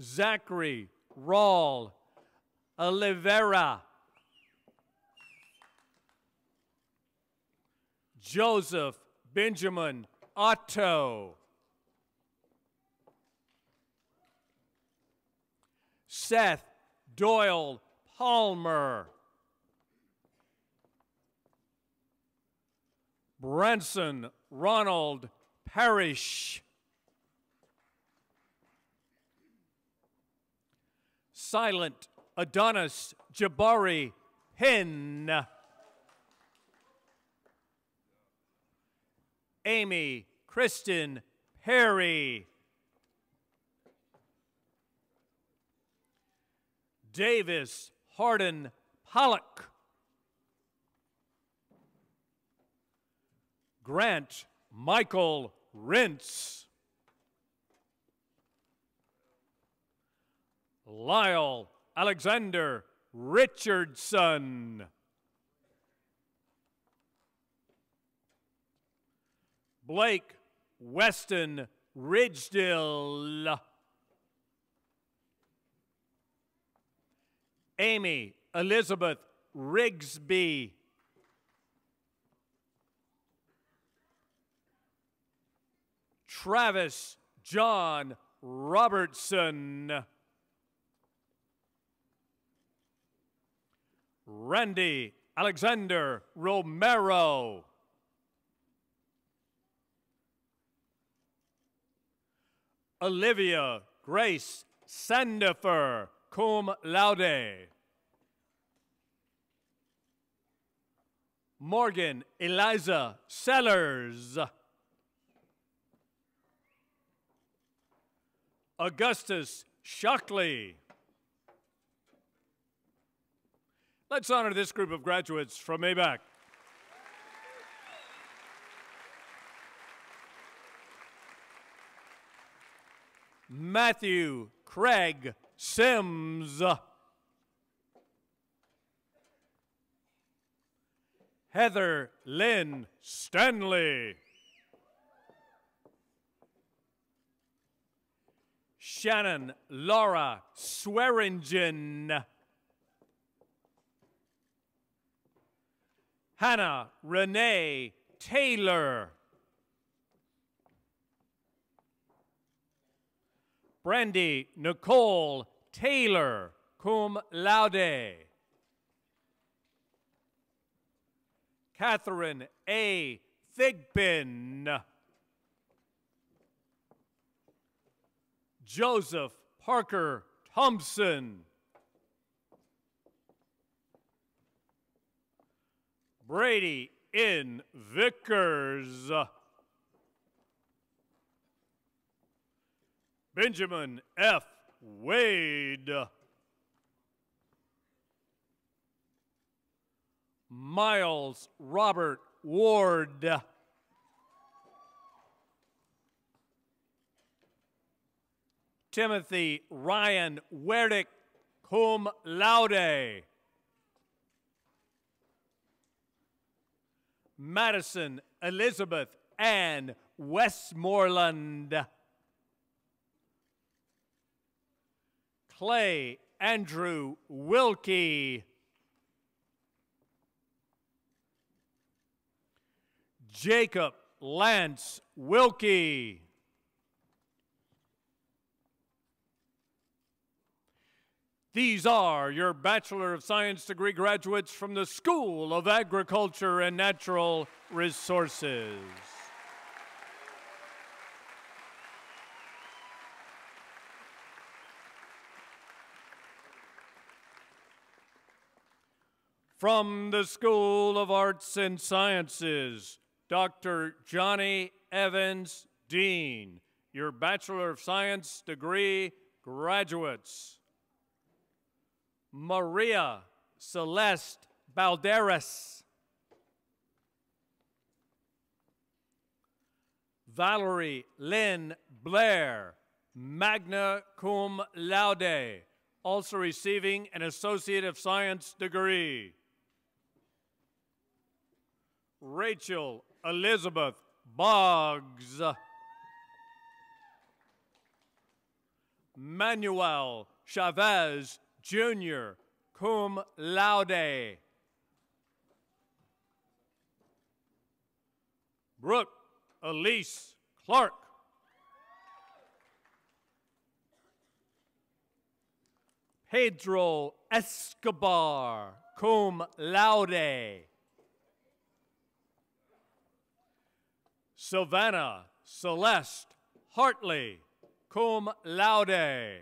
Zachary Rawl Oliveira. Joseph Benjamin Otto. Seth Doyle Palmer. Branson Ronald Parrish. Silent Adonis Jabari Penn. Amy Kristen Perry. Davis Hardin Pollock. Grant Michael Rentz. Lyle Alexander Richardson. Blake Weston Ridgedill. Amy Elizabeth Rigsby. Travis John Robertson. Randy Alexander Romero. Olivia Grace Sandifer, cum laude. Morgan Eliza Sellers. Augustus Shockley. Let's honor this group of graduates from ABAC. Matthew Craig Sims. Heather Lynn Stanley. Shannon Laura Swearingen. Hannah Renee Taylor. Brandy Nicole Taylor, cum laude. Catherine A. Thigbin. Joseph Parker Thompson. Brady N. Vickers. Benjamin F. Wade. Miles Robert Ward. Timothy Ryan Werdick, cum laude. Madison Elizabeth Ann Westmoreland. Clay Andrew Wilkie. Jacob Lance Wilkie. These are your Bachelor of Science degree graduates from the School of Agriculture and Natural Resources. From the School of Arts and Sciences, Dr. Johnny Evans, Dean, your Bachelor of Science degree graduates. Maria Celeste Balderas. Valerie Lynn Blair, magna cum laude, also receiving an Associate of Science degree. Rachel Elizabeth Boggs. Manuel Chavez Jr., cum laude. Brooke Elise Clark. Pedro Escobar, cum laude. Savannah Celeste Hartley, cum laude.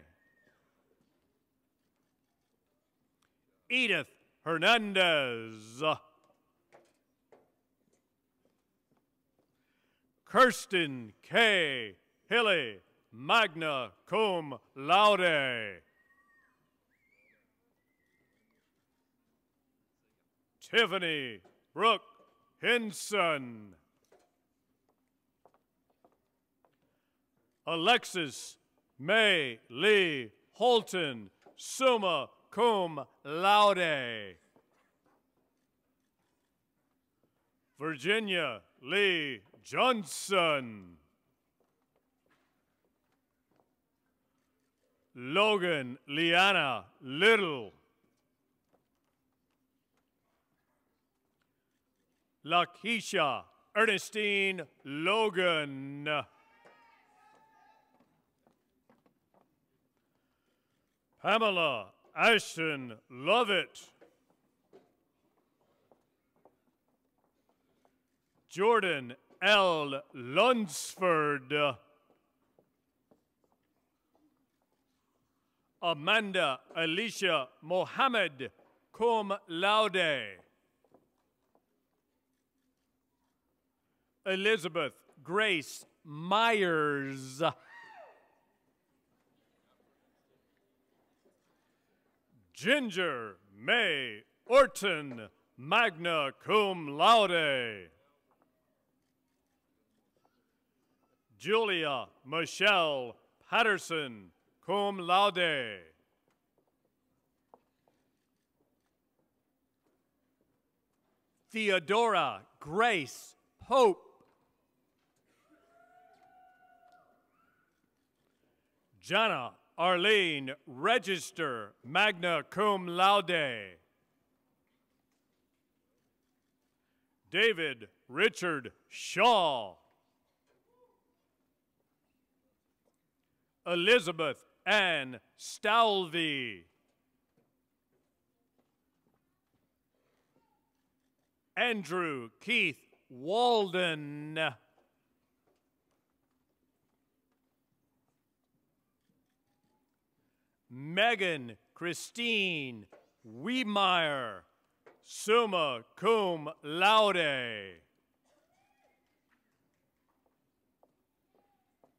Edith Hernandez. Kirsten K. Hilly, magna cum laude. Tiffany Brooke Hinson. Alexis May Lee Holton, summa cum laude. Virginia Lee Johnson. Logan Liana Little. Lakeisha Ernestine Logan. Pamela Ashton Lovett. Jordan L. Lunsford. Amanda Alicia Mohammed, cum laude. Elizabeth Grace Myers. Ginger May Orton, magna cum laude. Julia Michelle Patterson, cum laude. Theodora Grace Pope. Jana Arlene Register, magna cum laude. David Richard Shaw. Elizabeth Ann Stalvey. Andrew Keith Walden. Megan Christine Wiemeyer, summa cum laude.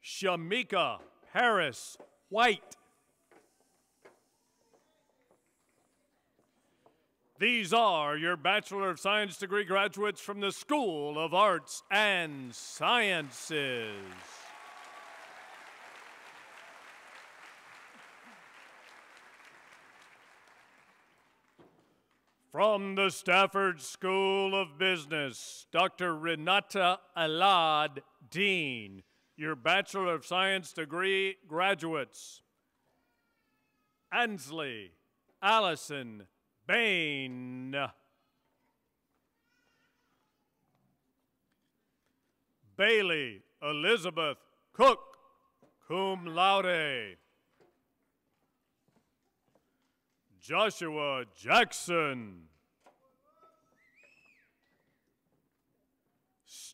Shamika Harris White. These are your Bachelor of Science degree graduates from the School of Arts and Sciences. From the Stafford School of Business, Dr. Renata Alad, Dean, your Bachelor of Science degree graduates. Ansley Allison Bain. Bailey Elizabeth Cook, cum laude. Joshua Jackson.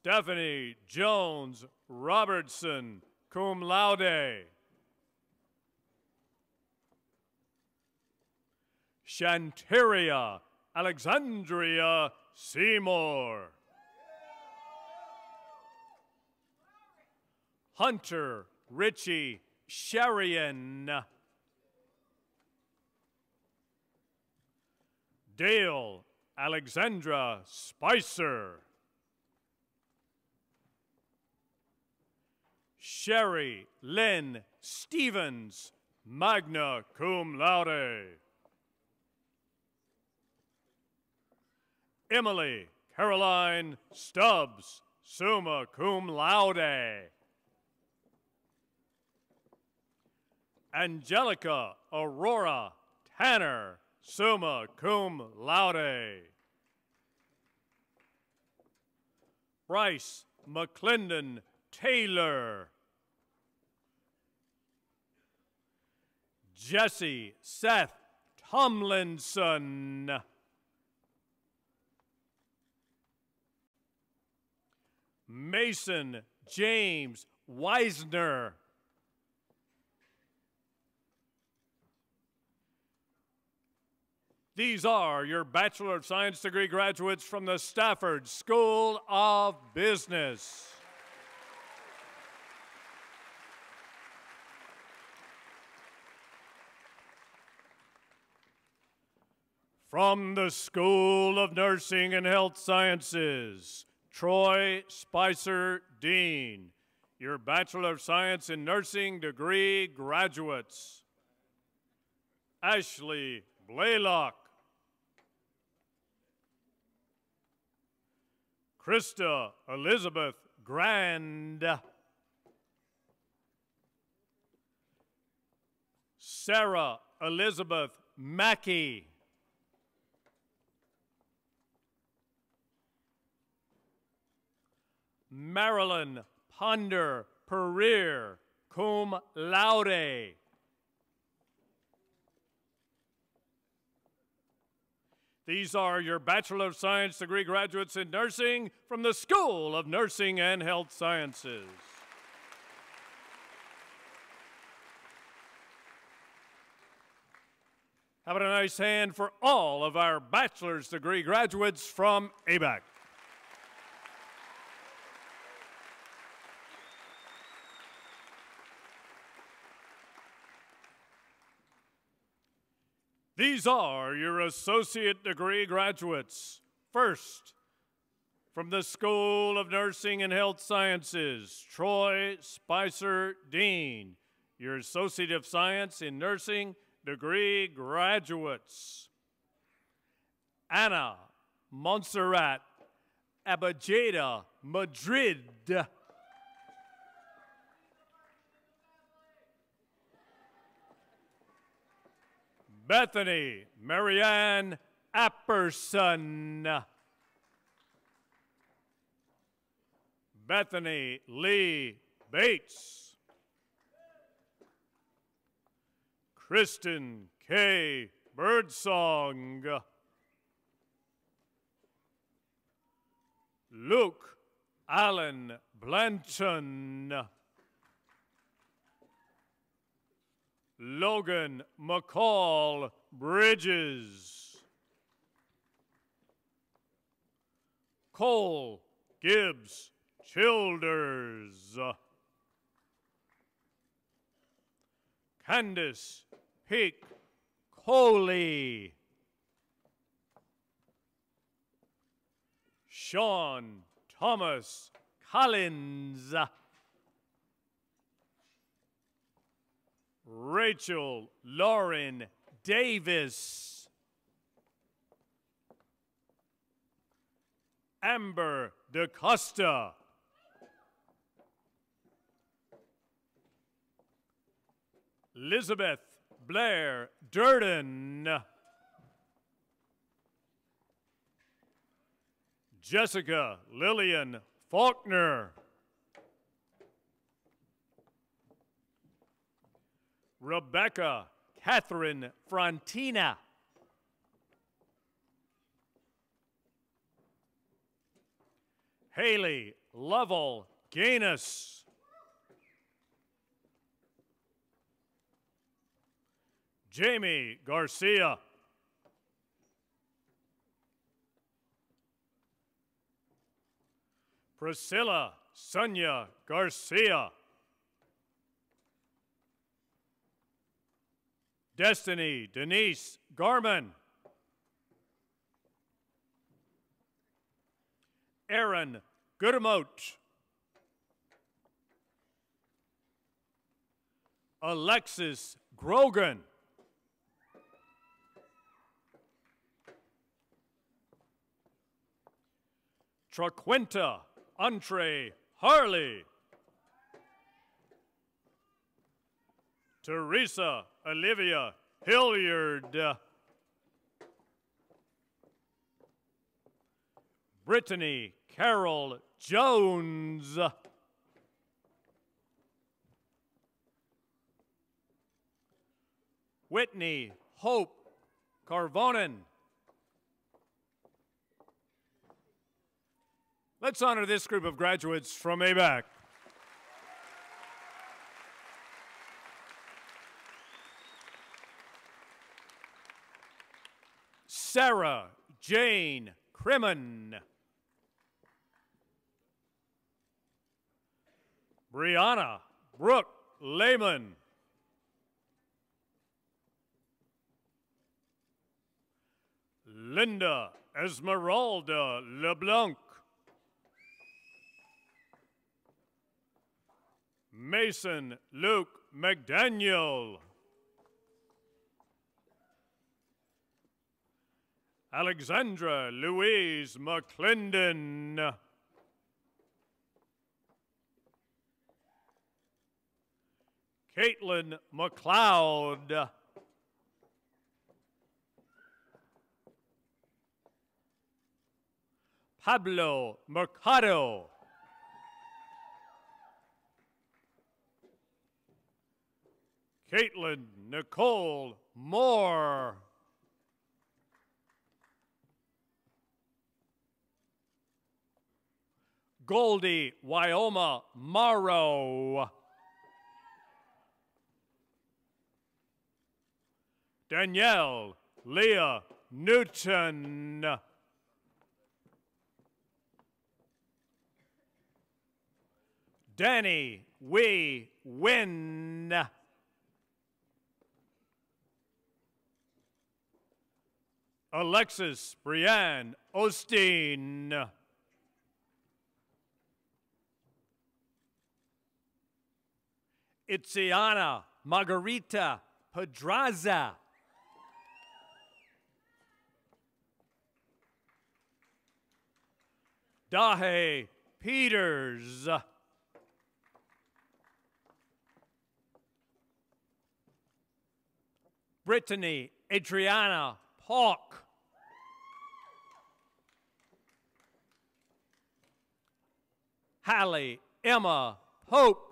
Stephanie Jones Robertson, cum laude. Shanteria Alexandria Seymour. Hunter Richie Sherian. Dale Alexandra Spicer. Sherry Lynn Stevens, magna cum laude. Emily Caroline Stubbs, summa cum laude. Angelica Aurora Tanner, summa cum laude. Bryce McClendon Taylor. Jesse Seth Tomlinson. Mason James Weisner. These are your Bachelor of Science degree graduates from the Stafford School of Business. From the School of Nursing and Health Sciences, Troy Spicer Dean, your Bachelor of Science in Nursing degree graduates. Ashley Blaylock. Krista Elizabeth Grand. Sarah Elizabeth Mackey. Marilyn Ponder Pereer, cum laude. These are your Bachelor of Science degree graduates in nursing from the School of Nursing and Health Sciences. How about a nice hand for all of our bachelor's degree graduates from ABAC? These are your associate degree graduates. First, from the School of Nursing and Health Sciences, Troy Spicer Dean, your Associate of Science in Nursing degree graduates. Anna Montserrat Abajeda Madrid. Bethany Marianne Apperson. Bethany Lee Bates. Kristen K. Birdsong. Luke Allen Blanton. Logan McCall Bridges. Cole Gibbs Childers. Candace Peak Coley. Sean Thomas Collins. Rachel Lauren Davis. Amber DaCosta. Elizabeth Blair Durden. Jessica Lillian Faulkner. Rebecca Catherine Frontina. Haley Lovell Gaines. Jamie Garcia. Priscilla Sonia Garcia. Destiny Denise Garman. Aaron Goodemote. Alexis Grogan. Traquinta Entre Harley. Teresa Olivia Hilliard. Brittany Carol Jones. Whitney Hope Carvonen. Let's honor this group of graduates from ABAC. Sarah Jane Crimmen. Brianna Brooke Lehman. Linda Esmeralda LeBlanc. Mason Luke McDaniel. Alexandra Louise McClendon. Caitlin McLeod. Pablo Mercado. Caitlin Nicole Moore. Goldie Wyoma Morrow. Danielle Leah Newton. Danny Wee Win. Alexis Brianne Osteen. Itziana Margarita Pedraza. Dahe Peters. Brittany Adriana Hawk. Hallie Emma Pope.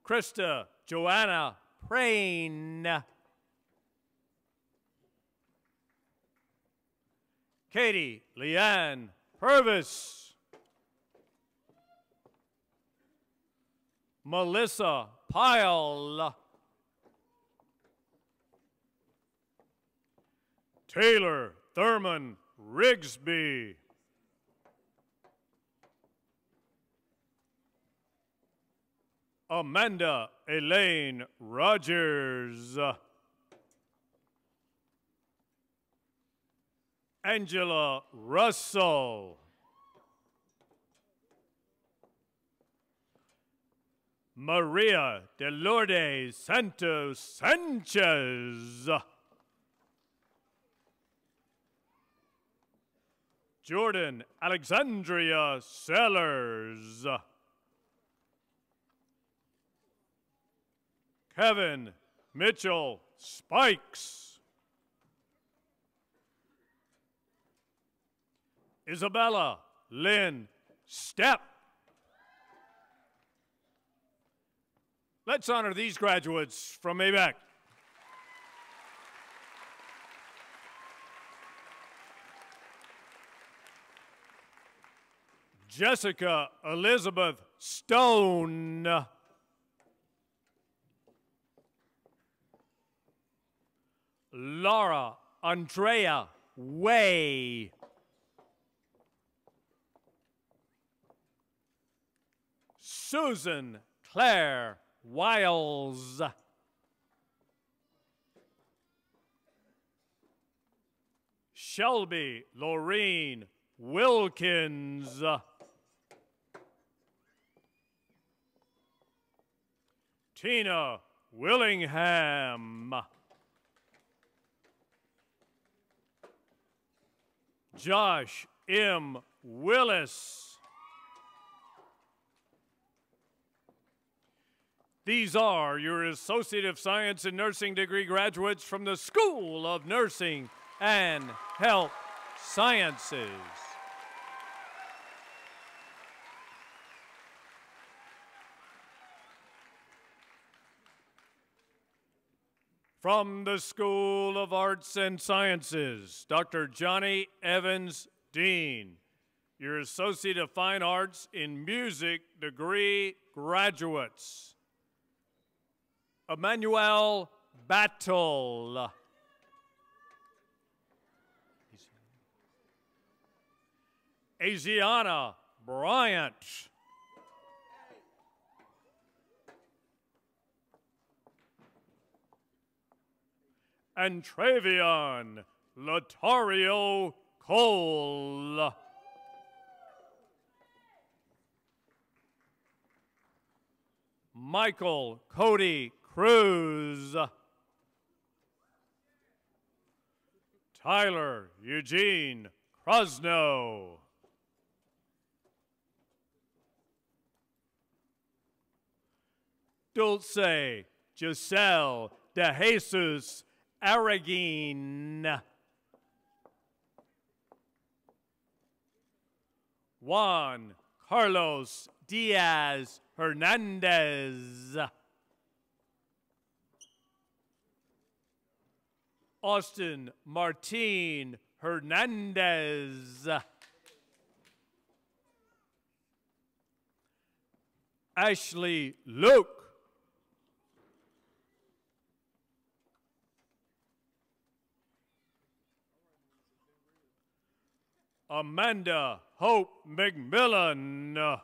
Krista Joanna Prain. Katie Leanne Purvis. Melissa Pyle. Taylor Thurman Rigsby. Amanda Elaine Rogers. Angela Russell. Maria de Lourdes Santos Sanchez. Jordan Alexandria Sellers. Kevin Mitchell Spikes. Isabella Lynn Stepp. Let's honor these graduates from ABAC. Jessica Elizabeth Stone. Laura Andrea Way. Susan Claire Wiles. Shelby Laureen Wilkins. Tina Willingham. Josh M. Willis. These are your Associate of Science in Nursing degree graduates from the School of Nursing and Health Sciences. From the School of Arts and Sciences, Dr. Johnny Evans Dean, your Associate of Fine Arts in Music degree graduates. Emmanuel Battle. Asiana Bryant. And Travion Lotario Cole. Michael Cody Cruz. Tyler Eugene Crosno. Dulce Giselle de Jesus Araguin. Juan Carlos Diaz Hernandez. Austin Martin Hernandez. Ashley Luke. Amanda Hope McMillan.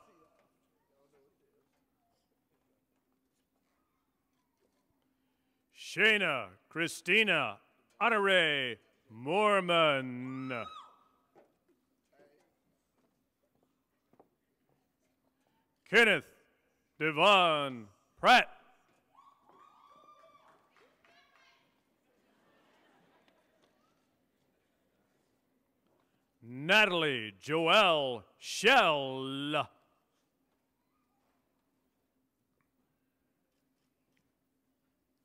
Shayna Christina Honore Mormon. Kenneth Devon Pratt. Natalie Joelle Shell.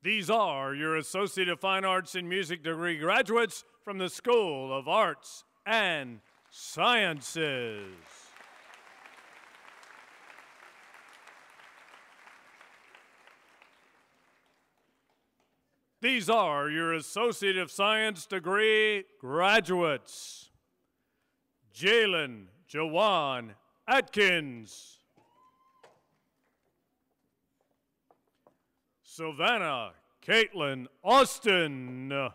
These are your Associate of Fine Arts in Music degree graduates from the School of Arts and Sciences. These are your Associate of Science degree graduates. Jalen Jawan Atkins. Savannah Caitlin Austin.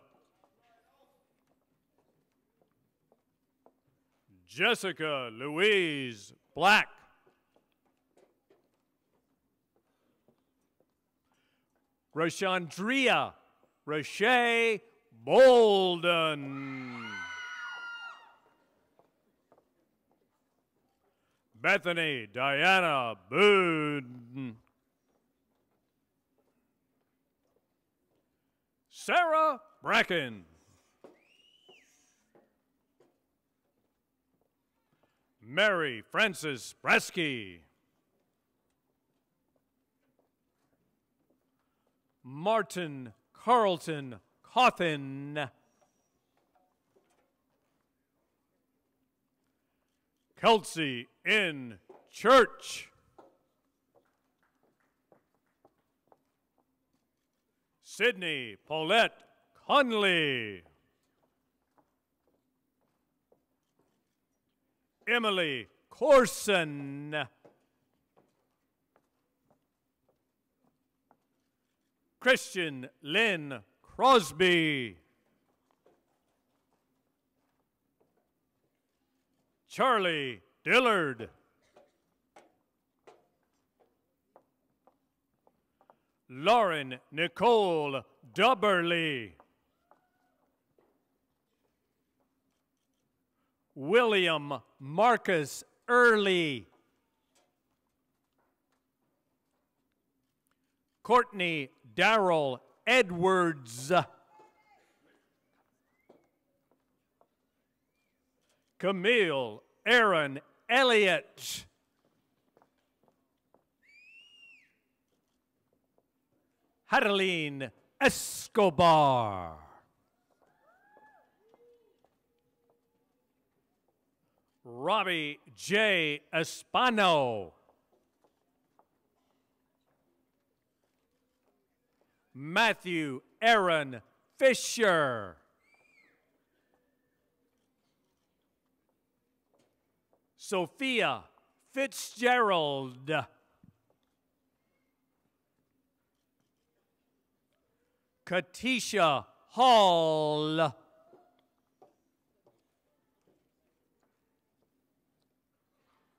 Jessica Louise Black. Rashandria Rashay Bolden. Bethany Diana Boone. Sarah Bracken. Mary Frances Bresky. Martin Carlton Cawthon. Kelsey N. Church. Sydney Paulette Conley. Emily Corson. Christian Lynn Crosby. Charlie Dillard. Lauren Nicole Dubberly. William Marcus Early. Courtney Darrell Edwards. Camille Aaron Elliott. Hadaline Escobar. Robbie J. Espano. Matthew Aaron Fisher. Sophia Fitzgerald. Katisha Hall.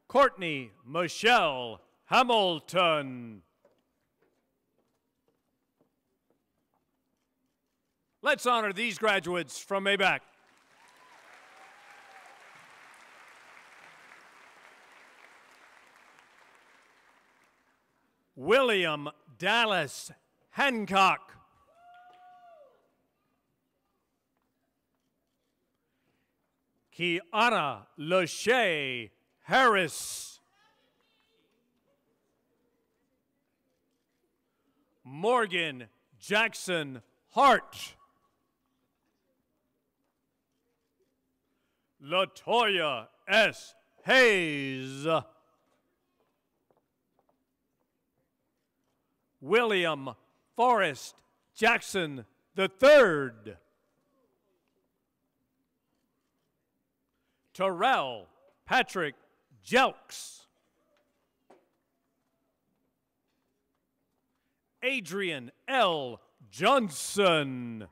Courtney Michelle Hamilton. Let's honor these graduates from ABAC. William Dallas Hancock. Kiana Lachey Harris. Morgan Jackson Hart. Latoya S. Hayes. William Forrest Jackson III. Terrell Patrick Jelks. Adrian L. Johnson.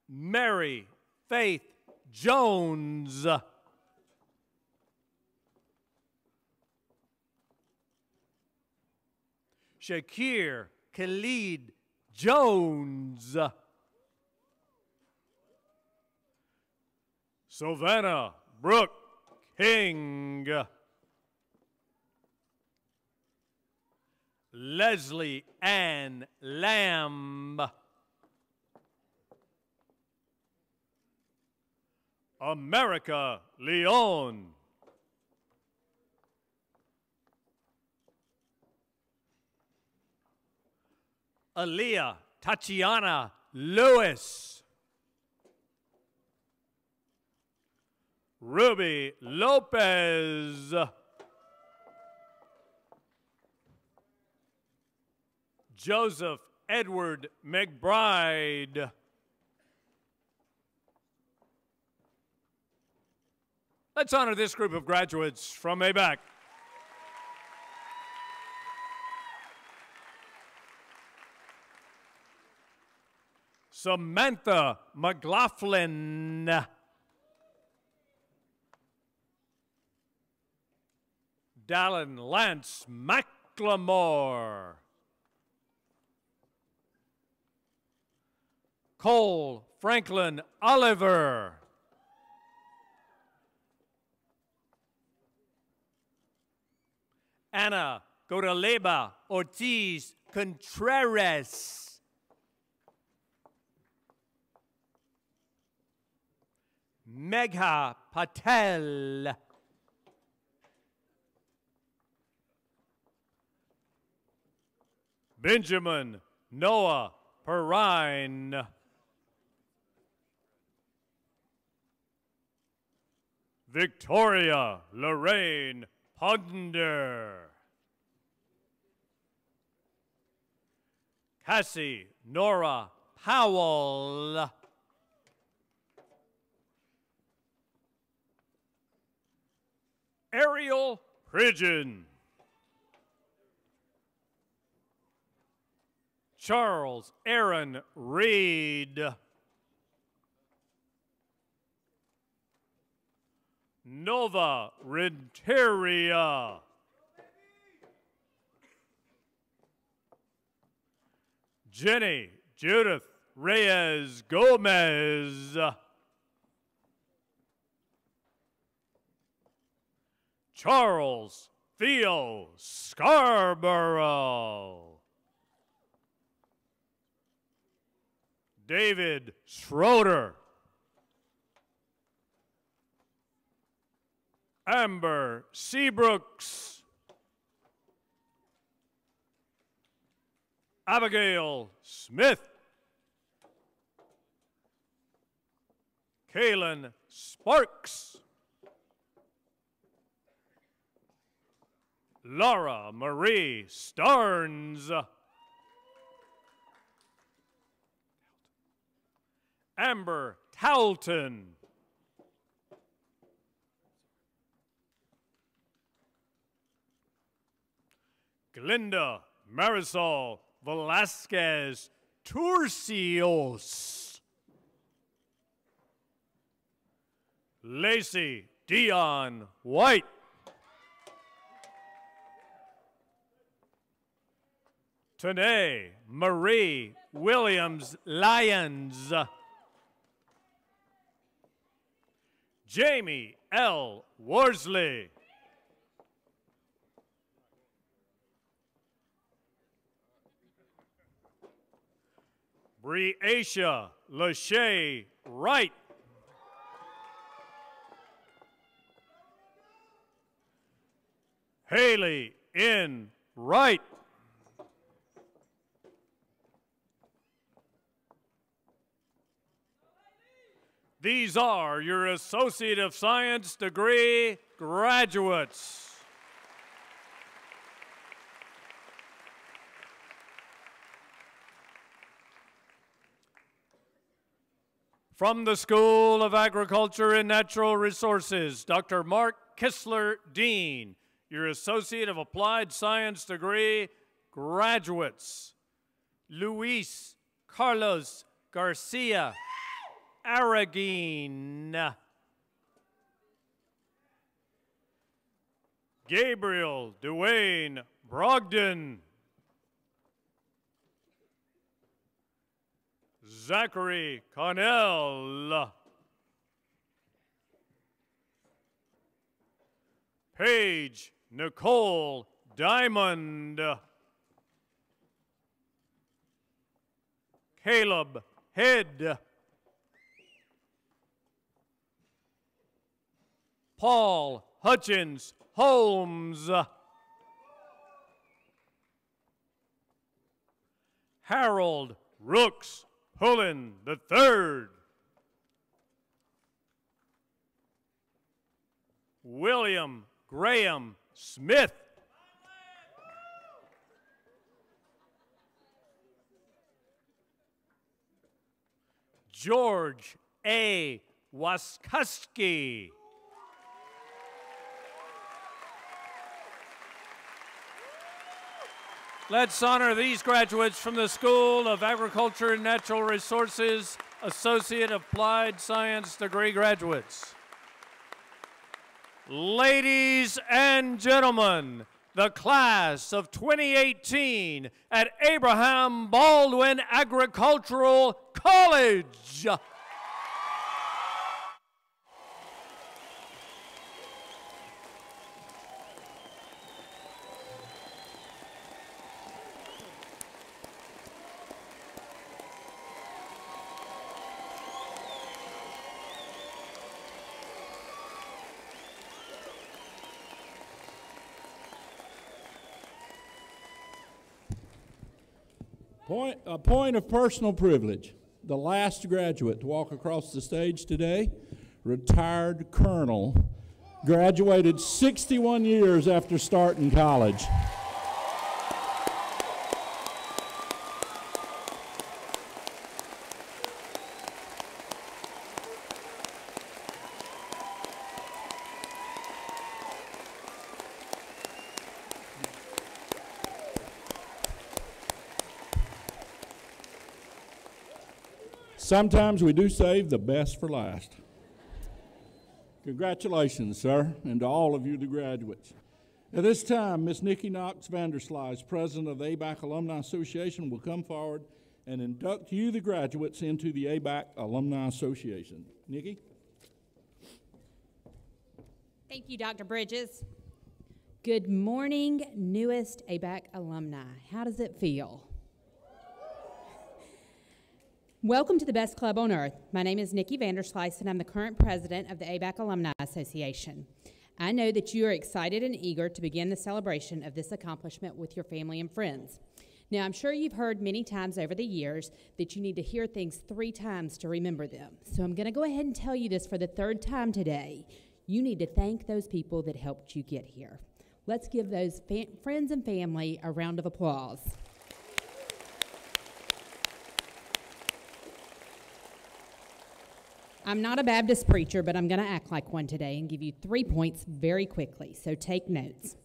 Mary Faith Jones. Shakir Khalid Jones. Savannah Brooke King. Leslie Ann Lamb. America Leon. Aaliyah Tatiana Lewis. Ruby Lopez. Joseph Edward McBride. Let's honor this group of graduates from ABAC. Samantha McLaughlin. Dallin Lance McLemore. Cole Franklin Oliver. Ana Godaleba Ortiz Contreras. Megha Patel. Benjamin Noah Perrine. Victoria Lorraine Ponder. Cassie Nora Powell. Ariel Pridgeon. Charles Aaron Reed. Nova Renteria. Jenny Judith Reyes Gomez. Charles Theo Scarborough. David Schroeder. Amber Seabrooks. Abigail Smith. Kaylin Sparks. Laura Marie Starnes. Amber Towlton. Glinda Marisol Velasquez Turcios. Lacey Dion White. Tanae Marie Williams Lyons. Jamie L. Worsley. Breasia Lachey Wright. Haley N. Wright. These are your Associate of Science degree graduates. From the School of Agriculture and Natural Resources, Dr. Mark Kistler, Dean, your Associate of Applied Science degree graduates. Luis Carlos Garcia Araguin. Gabriel Duane Brogdon. Zachary Connell. Paige Nicole Diamond. Caleb Head. Paul Hutchins Holmes. Harold Rooks Pullen III. William Graham Smith. George A. Waskowski. Let's honor these graduates from the School of Agriculture and Natural Resources, Associate Applied Science degree graduates. Ladies and gentlemen, the class of 2018 at Abraham Baldwin Agricultural College. A point of personal privilege. The last graduate to walk across the stage today, retired colonel, graduated 61 years after starting college. Sometimes we do save the best for last. Congratulations, sir, and to all of you, the graduates. At this time, Ms. Nikki Knox Vanderslice, President of the ABAC Alumni Association, will come forward and induct you, the graduates, into the ABAC Alumni Association. Nikki? Thank you, Dr. Bridges. Good morning, newest ABAC alumni. How does it feel? Welcome to the best club on earth. My name is Nikki Vanderslice, and I'm the current president of the ABAC Alumni Association. I know that you are excited and eager to begin the celebration of this accomplishment with your family and friends. Now, I'm sure you've heard many times over the years that you need to hear things 3 times to remember them. So I'm going to go ahead and tell you this for the 3rd time today. You need to thank those people that helped you get here. Let's give those friends and family a round of applause. I'm not a Baptist preacher, but I'm going to act like one today and give you 3 points very quickly, so take notes.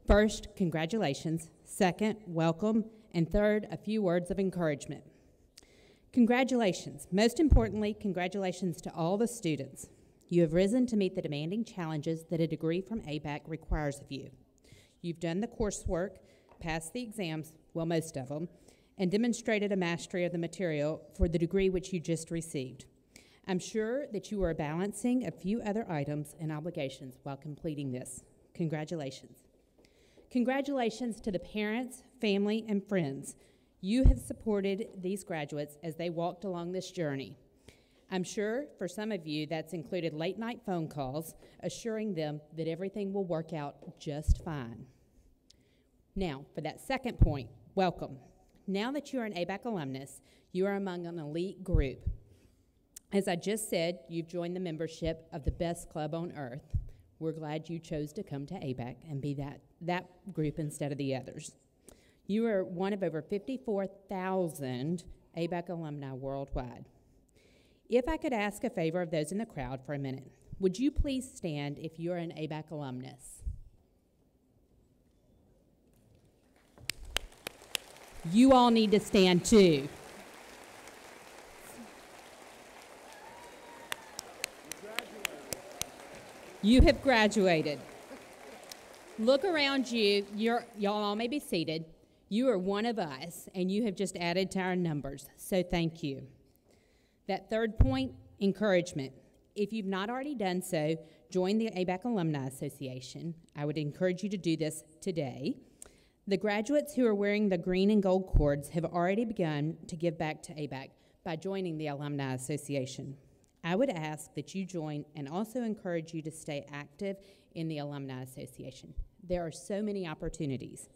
First, congratulations. Second, welcome. And third, a few words of encouragement. Congratulations. Most importantly, congratulations to all the students. You have risen to meet the demanding challenges that a degree from ABAC requires of you. You've done the coursework, passed the exams, well, most of them, and demonstrated a mastery of the material for the degree which you just received. I'm sure that you are balancing a few other items and obligations while completing this. Congratulations. Congratulations to the parents, family, and friends. You have supported these graduates as they walked along this journey. I'm sure for some of you that's included late night phone calls assuring them that everything will work out just fine. Now, for that second point, welcome. Now that you're an ABAC alumnus, you are among an elite group. As I just said, you've joined the membership of the best club on earth. We're glad you chose to come to ABAC and be that group instead of the others. You are one of over 54,000 ABAC alumni worldwide. If I could ask a favor of those in the crowd for a minute, would you please stand if you're an ABAC alumnus? You all need to stand too. You have graduated. Look around you. Y'all all may be seated. You are one of us, and you have just added to our numbers, so thank you. That third point, encouragement. If you've not already done so, join the ABAC Alumni Association. I would encourage you to do this today. The graduates who are wearing the green and gold cords have already begun to give back to ABAC by joining the Alumni Association. I would ask that you join and also encourage you to stay active in the Alumni Association. There are so many opportunities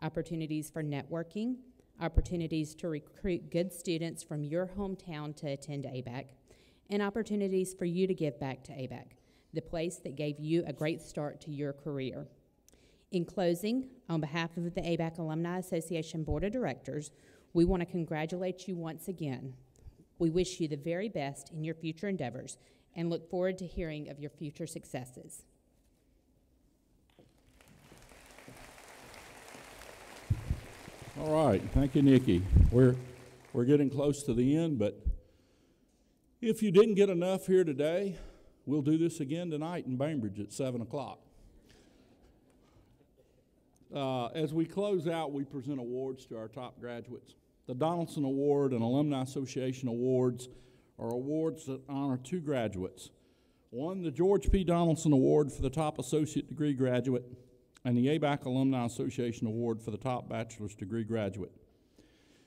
for networking, opportunities to recruit good students from your hometown to attend ABAC, and opportunities for you to give back to ABAC, the place that gave you a great start to your career. In closing, on behalf of the ABAC Alumni Association Board of Directors, we want to congratulate you once again. We wish you the very best in your future endeavors and look forward to hearing of your future successes. All right, thank you, Nikki. We're getting close to the end, but if you didn't get enough here today, we'll do this again tonight in Bainbridge at 7 o'clock. As we close out, we present awards to our top graduates. The Donaldson Award and Alumni Association Awards are awards that honor two graduates. One, the George P. Donaldson Award for the top associate degree graduate, and the ABAC Alumni Association Award for the top bachelor's degree graduate.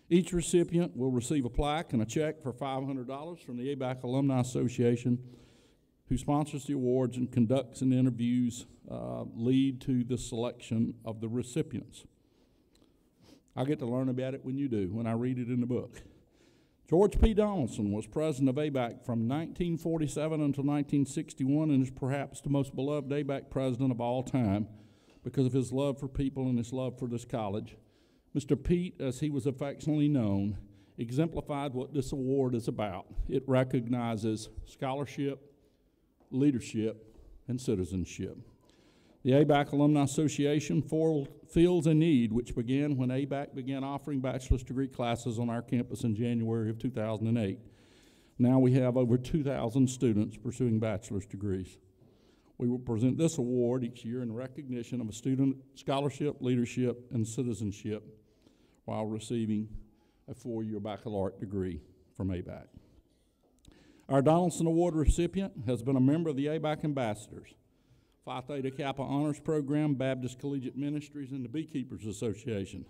Each recipient will receive a plaque and a check for $500 from the ABAC Alumni Association, who sponsors the awards and conducts and interviews lead to the selection of the recipients. I get to learn about it when you do, when I read it in the book. George P. Donaldson was president of ABAC from 1947 until 1961 and is perhaps the most beloved ABAC president of all time because of his love for people and his love for this college. Mr. Pete, as he was affectionately known, exemplified what this award is about. It recognizes scholarship, leadership, and citizenship. The ABAC Alumni Association fills a need which began when ABAC began offering bachelor's degree classes on our campus in January of 2008. Now we have over 2,000 students pursuing bachelor's degrees. We will present this award each year in recognition of a student scholarship, leadership, and citizenship while receiving a 4-year baccalaureate degree from ABAC. Our Donaldson Award recipient has been a member of the ABAC Ambassadors, Phi Theta Kappa Honors Program, Baptist Collegiate Ministries, and the Beekeepers Association.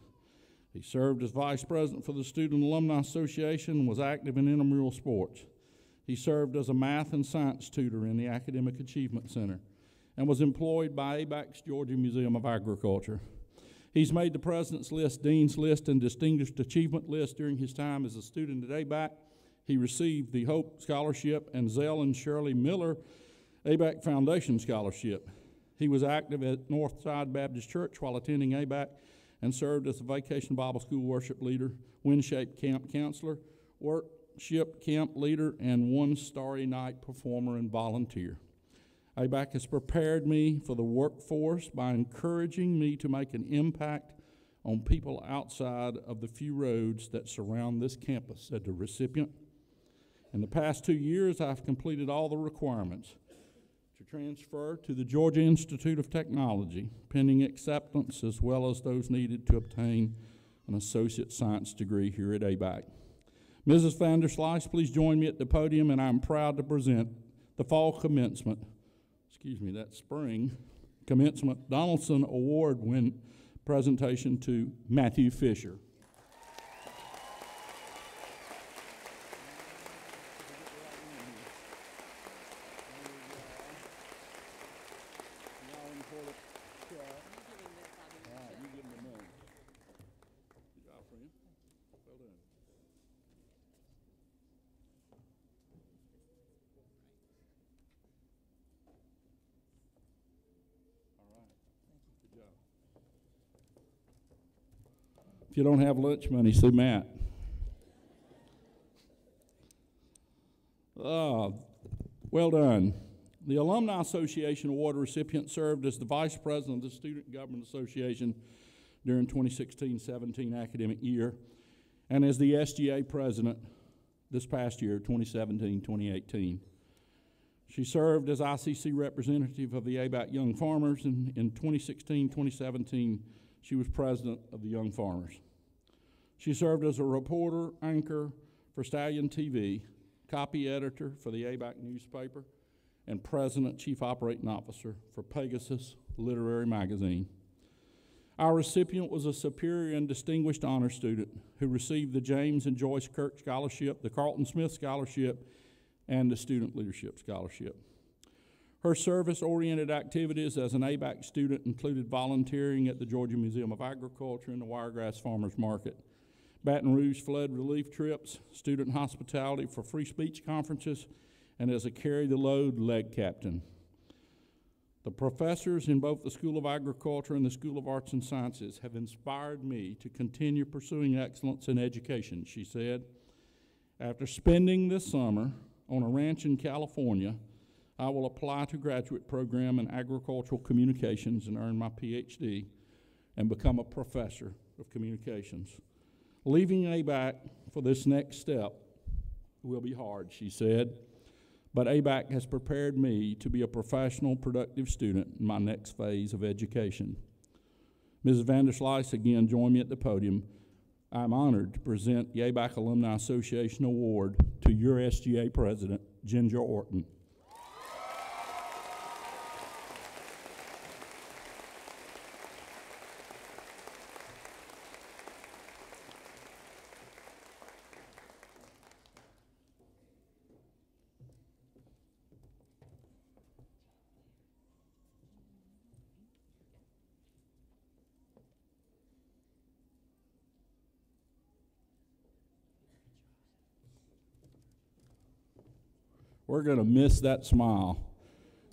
He served as vice president for the Student Alumni Association and was active in intramural sports. He served as a math and science tutor in the Academic Achievement Center and was employed by ABAC's Georgia Museum of Agriculture. He's made the President's List, Dean's List, and Distinguished Achievement List during his time as a student at ABAC. He received the Hope Scholarship and Zell and Shirley Miller ABAC Foundation Scholarship. He was active at Northside Baptist Church while attending ABAC and served as a Vacation Bible School worship leader, Windshape Camp counselor, worship camp leader, and one Starry Night performer and volunteer. ABAC has prepared me for the workforce by encouraging me to make an impact on people outside of the few roads that surround this campus, said the recipient. In the past 2 years, I've completed all the requirements to transfer to the Georgia Institute of Technology, pending acceptance as well as those needed to obtain an associate science degree here at ABAC. Mrs. Vanderslice, please join me at the podium, and I'm proud to present the spring commencement Donaldson Award win presentation to Matthew Fisher. If you don't have lunch money, see Matt. Well done. The Alumni Association Award recipient served as the Vice President of the Student Government Association during 2016-17 academic year, and as the SGA President this past year, 2017-2018. She served as ICC representative of the ABAC Young Farmers, and in 2016-2017, she was president of the Young Farmers. She served as a reporter, anchor for Stallion TV, copy editor for the ABAC newspaper, and president, chief operating officer for Pegasus Literary Magazine. Our recipient was a superior and distinguished honor student who received the James and Joyce Kirk Scholarship, the Carlton Smith Scholarship, and the Student Leadership Scholarship. Her service-oriented activities as an ABAC student included volunteering at the Georgia Museum of Agriculture and the Wiregrass Farmers Market, Baton Rouge flood relief trips, student hospitality for free speech conferences, and as a carry-the-load leg captain. The professors in both the School of Agriculture and the School of Arts and Sciences have inspired me to continue pursuing excellence in education, she said. After spending this summer on a ranch in California, I will apply to graduate program in agricultural communications and earn my PhD and become a professor of communications. Leaving ABAC for this next step will be hard, she said, but ABAC has prepared me to be a professional, productive student in my next phase of education. Ms. Vanderslice again joined me at the podium. I'm honored to present the ABAC Alumni Association Award to your SGA President, Ginger Orton. We're going to miss that smile.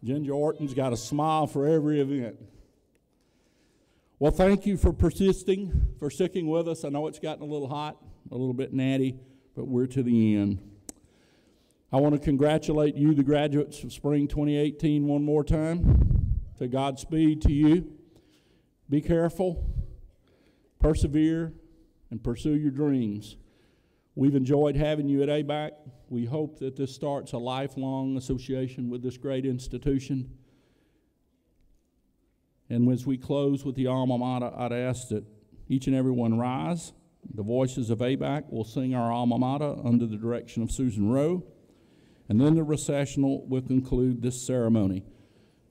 Ginger Orton's got a smile for every event. Well, thank you for persisting, for sticking with us. I know it's gotten a little hot, a little bit natty, but we're to the end. I want to congratulate you, the graduates of Spring 2018, one more time. To Godspeed to you. Be careful, persevere, and pursue your dreams. We've enjoyed having you at ABAC. We hope that this starts a lifelong association with this great institution. And as we close with the alma mater, I'd ask that each and every one rise. The voices of ABAC will sing our alma mater under the direction of Susan Rowe. And then the recessional will conclude this ceremony.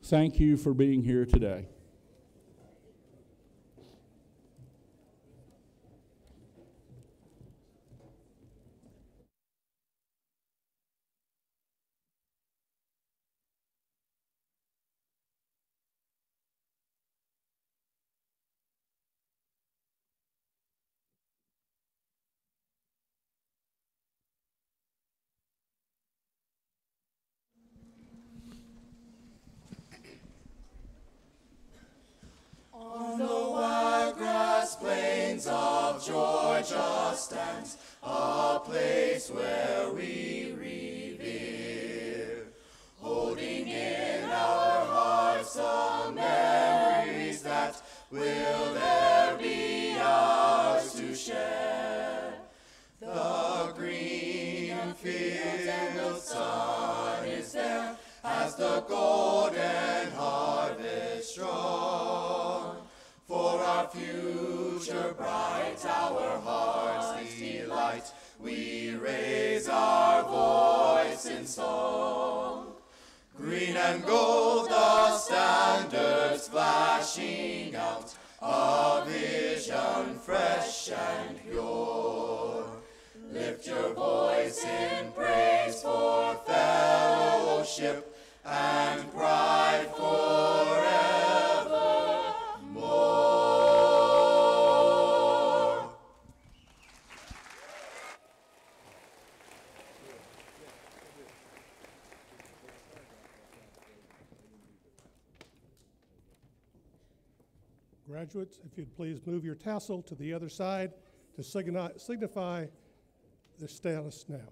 Thank you for being here today. On the wild grass plains of Georgia stands a place where we revere, holding in our hearts the memories that will there be ours to share. The green field sun is there as the golden harvest drawn. For our future bright, our heart's delight, we raise our voice in song. Green and gold, the standards flashing out, a vision fresh and pure. Lift your voice in praise for fellowship and pride forevermore. Graduates, if you'd please move your tassel to the other side to signify the status now.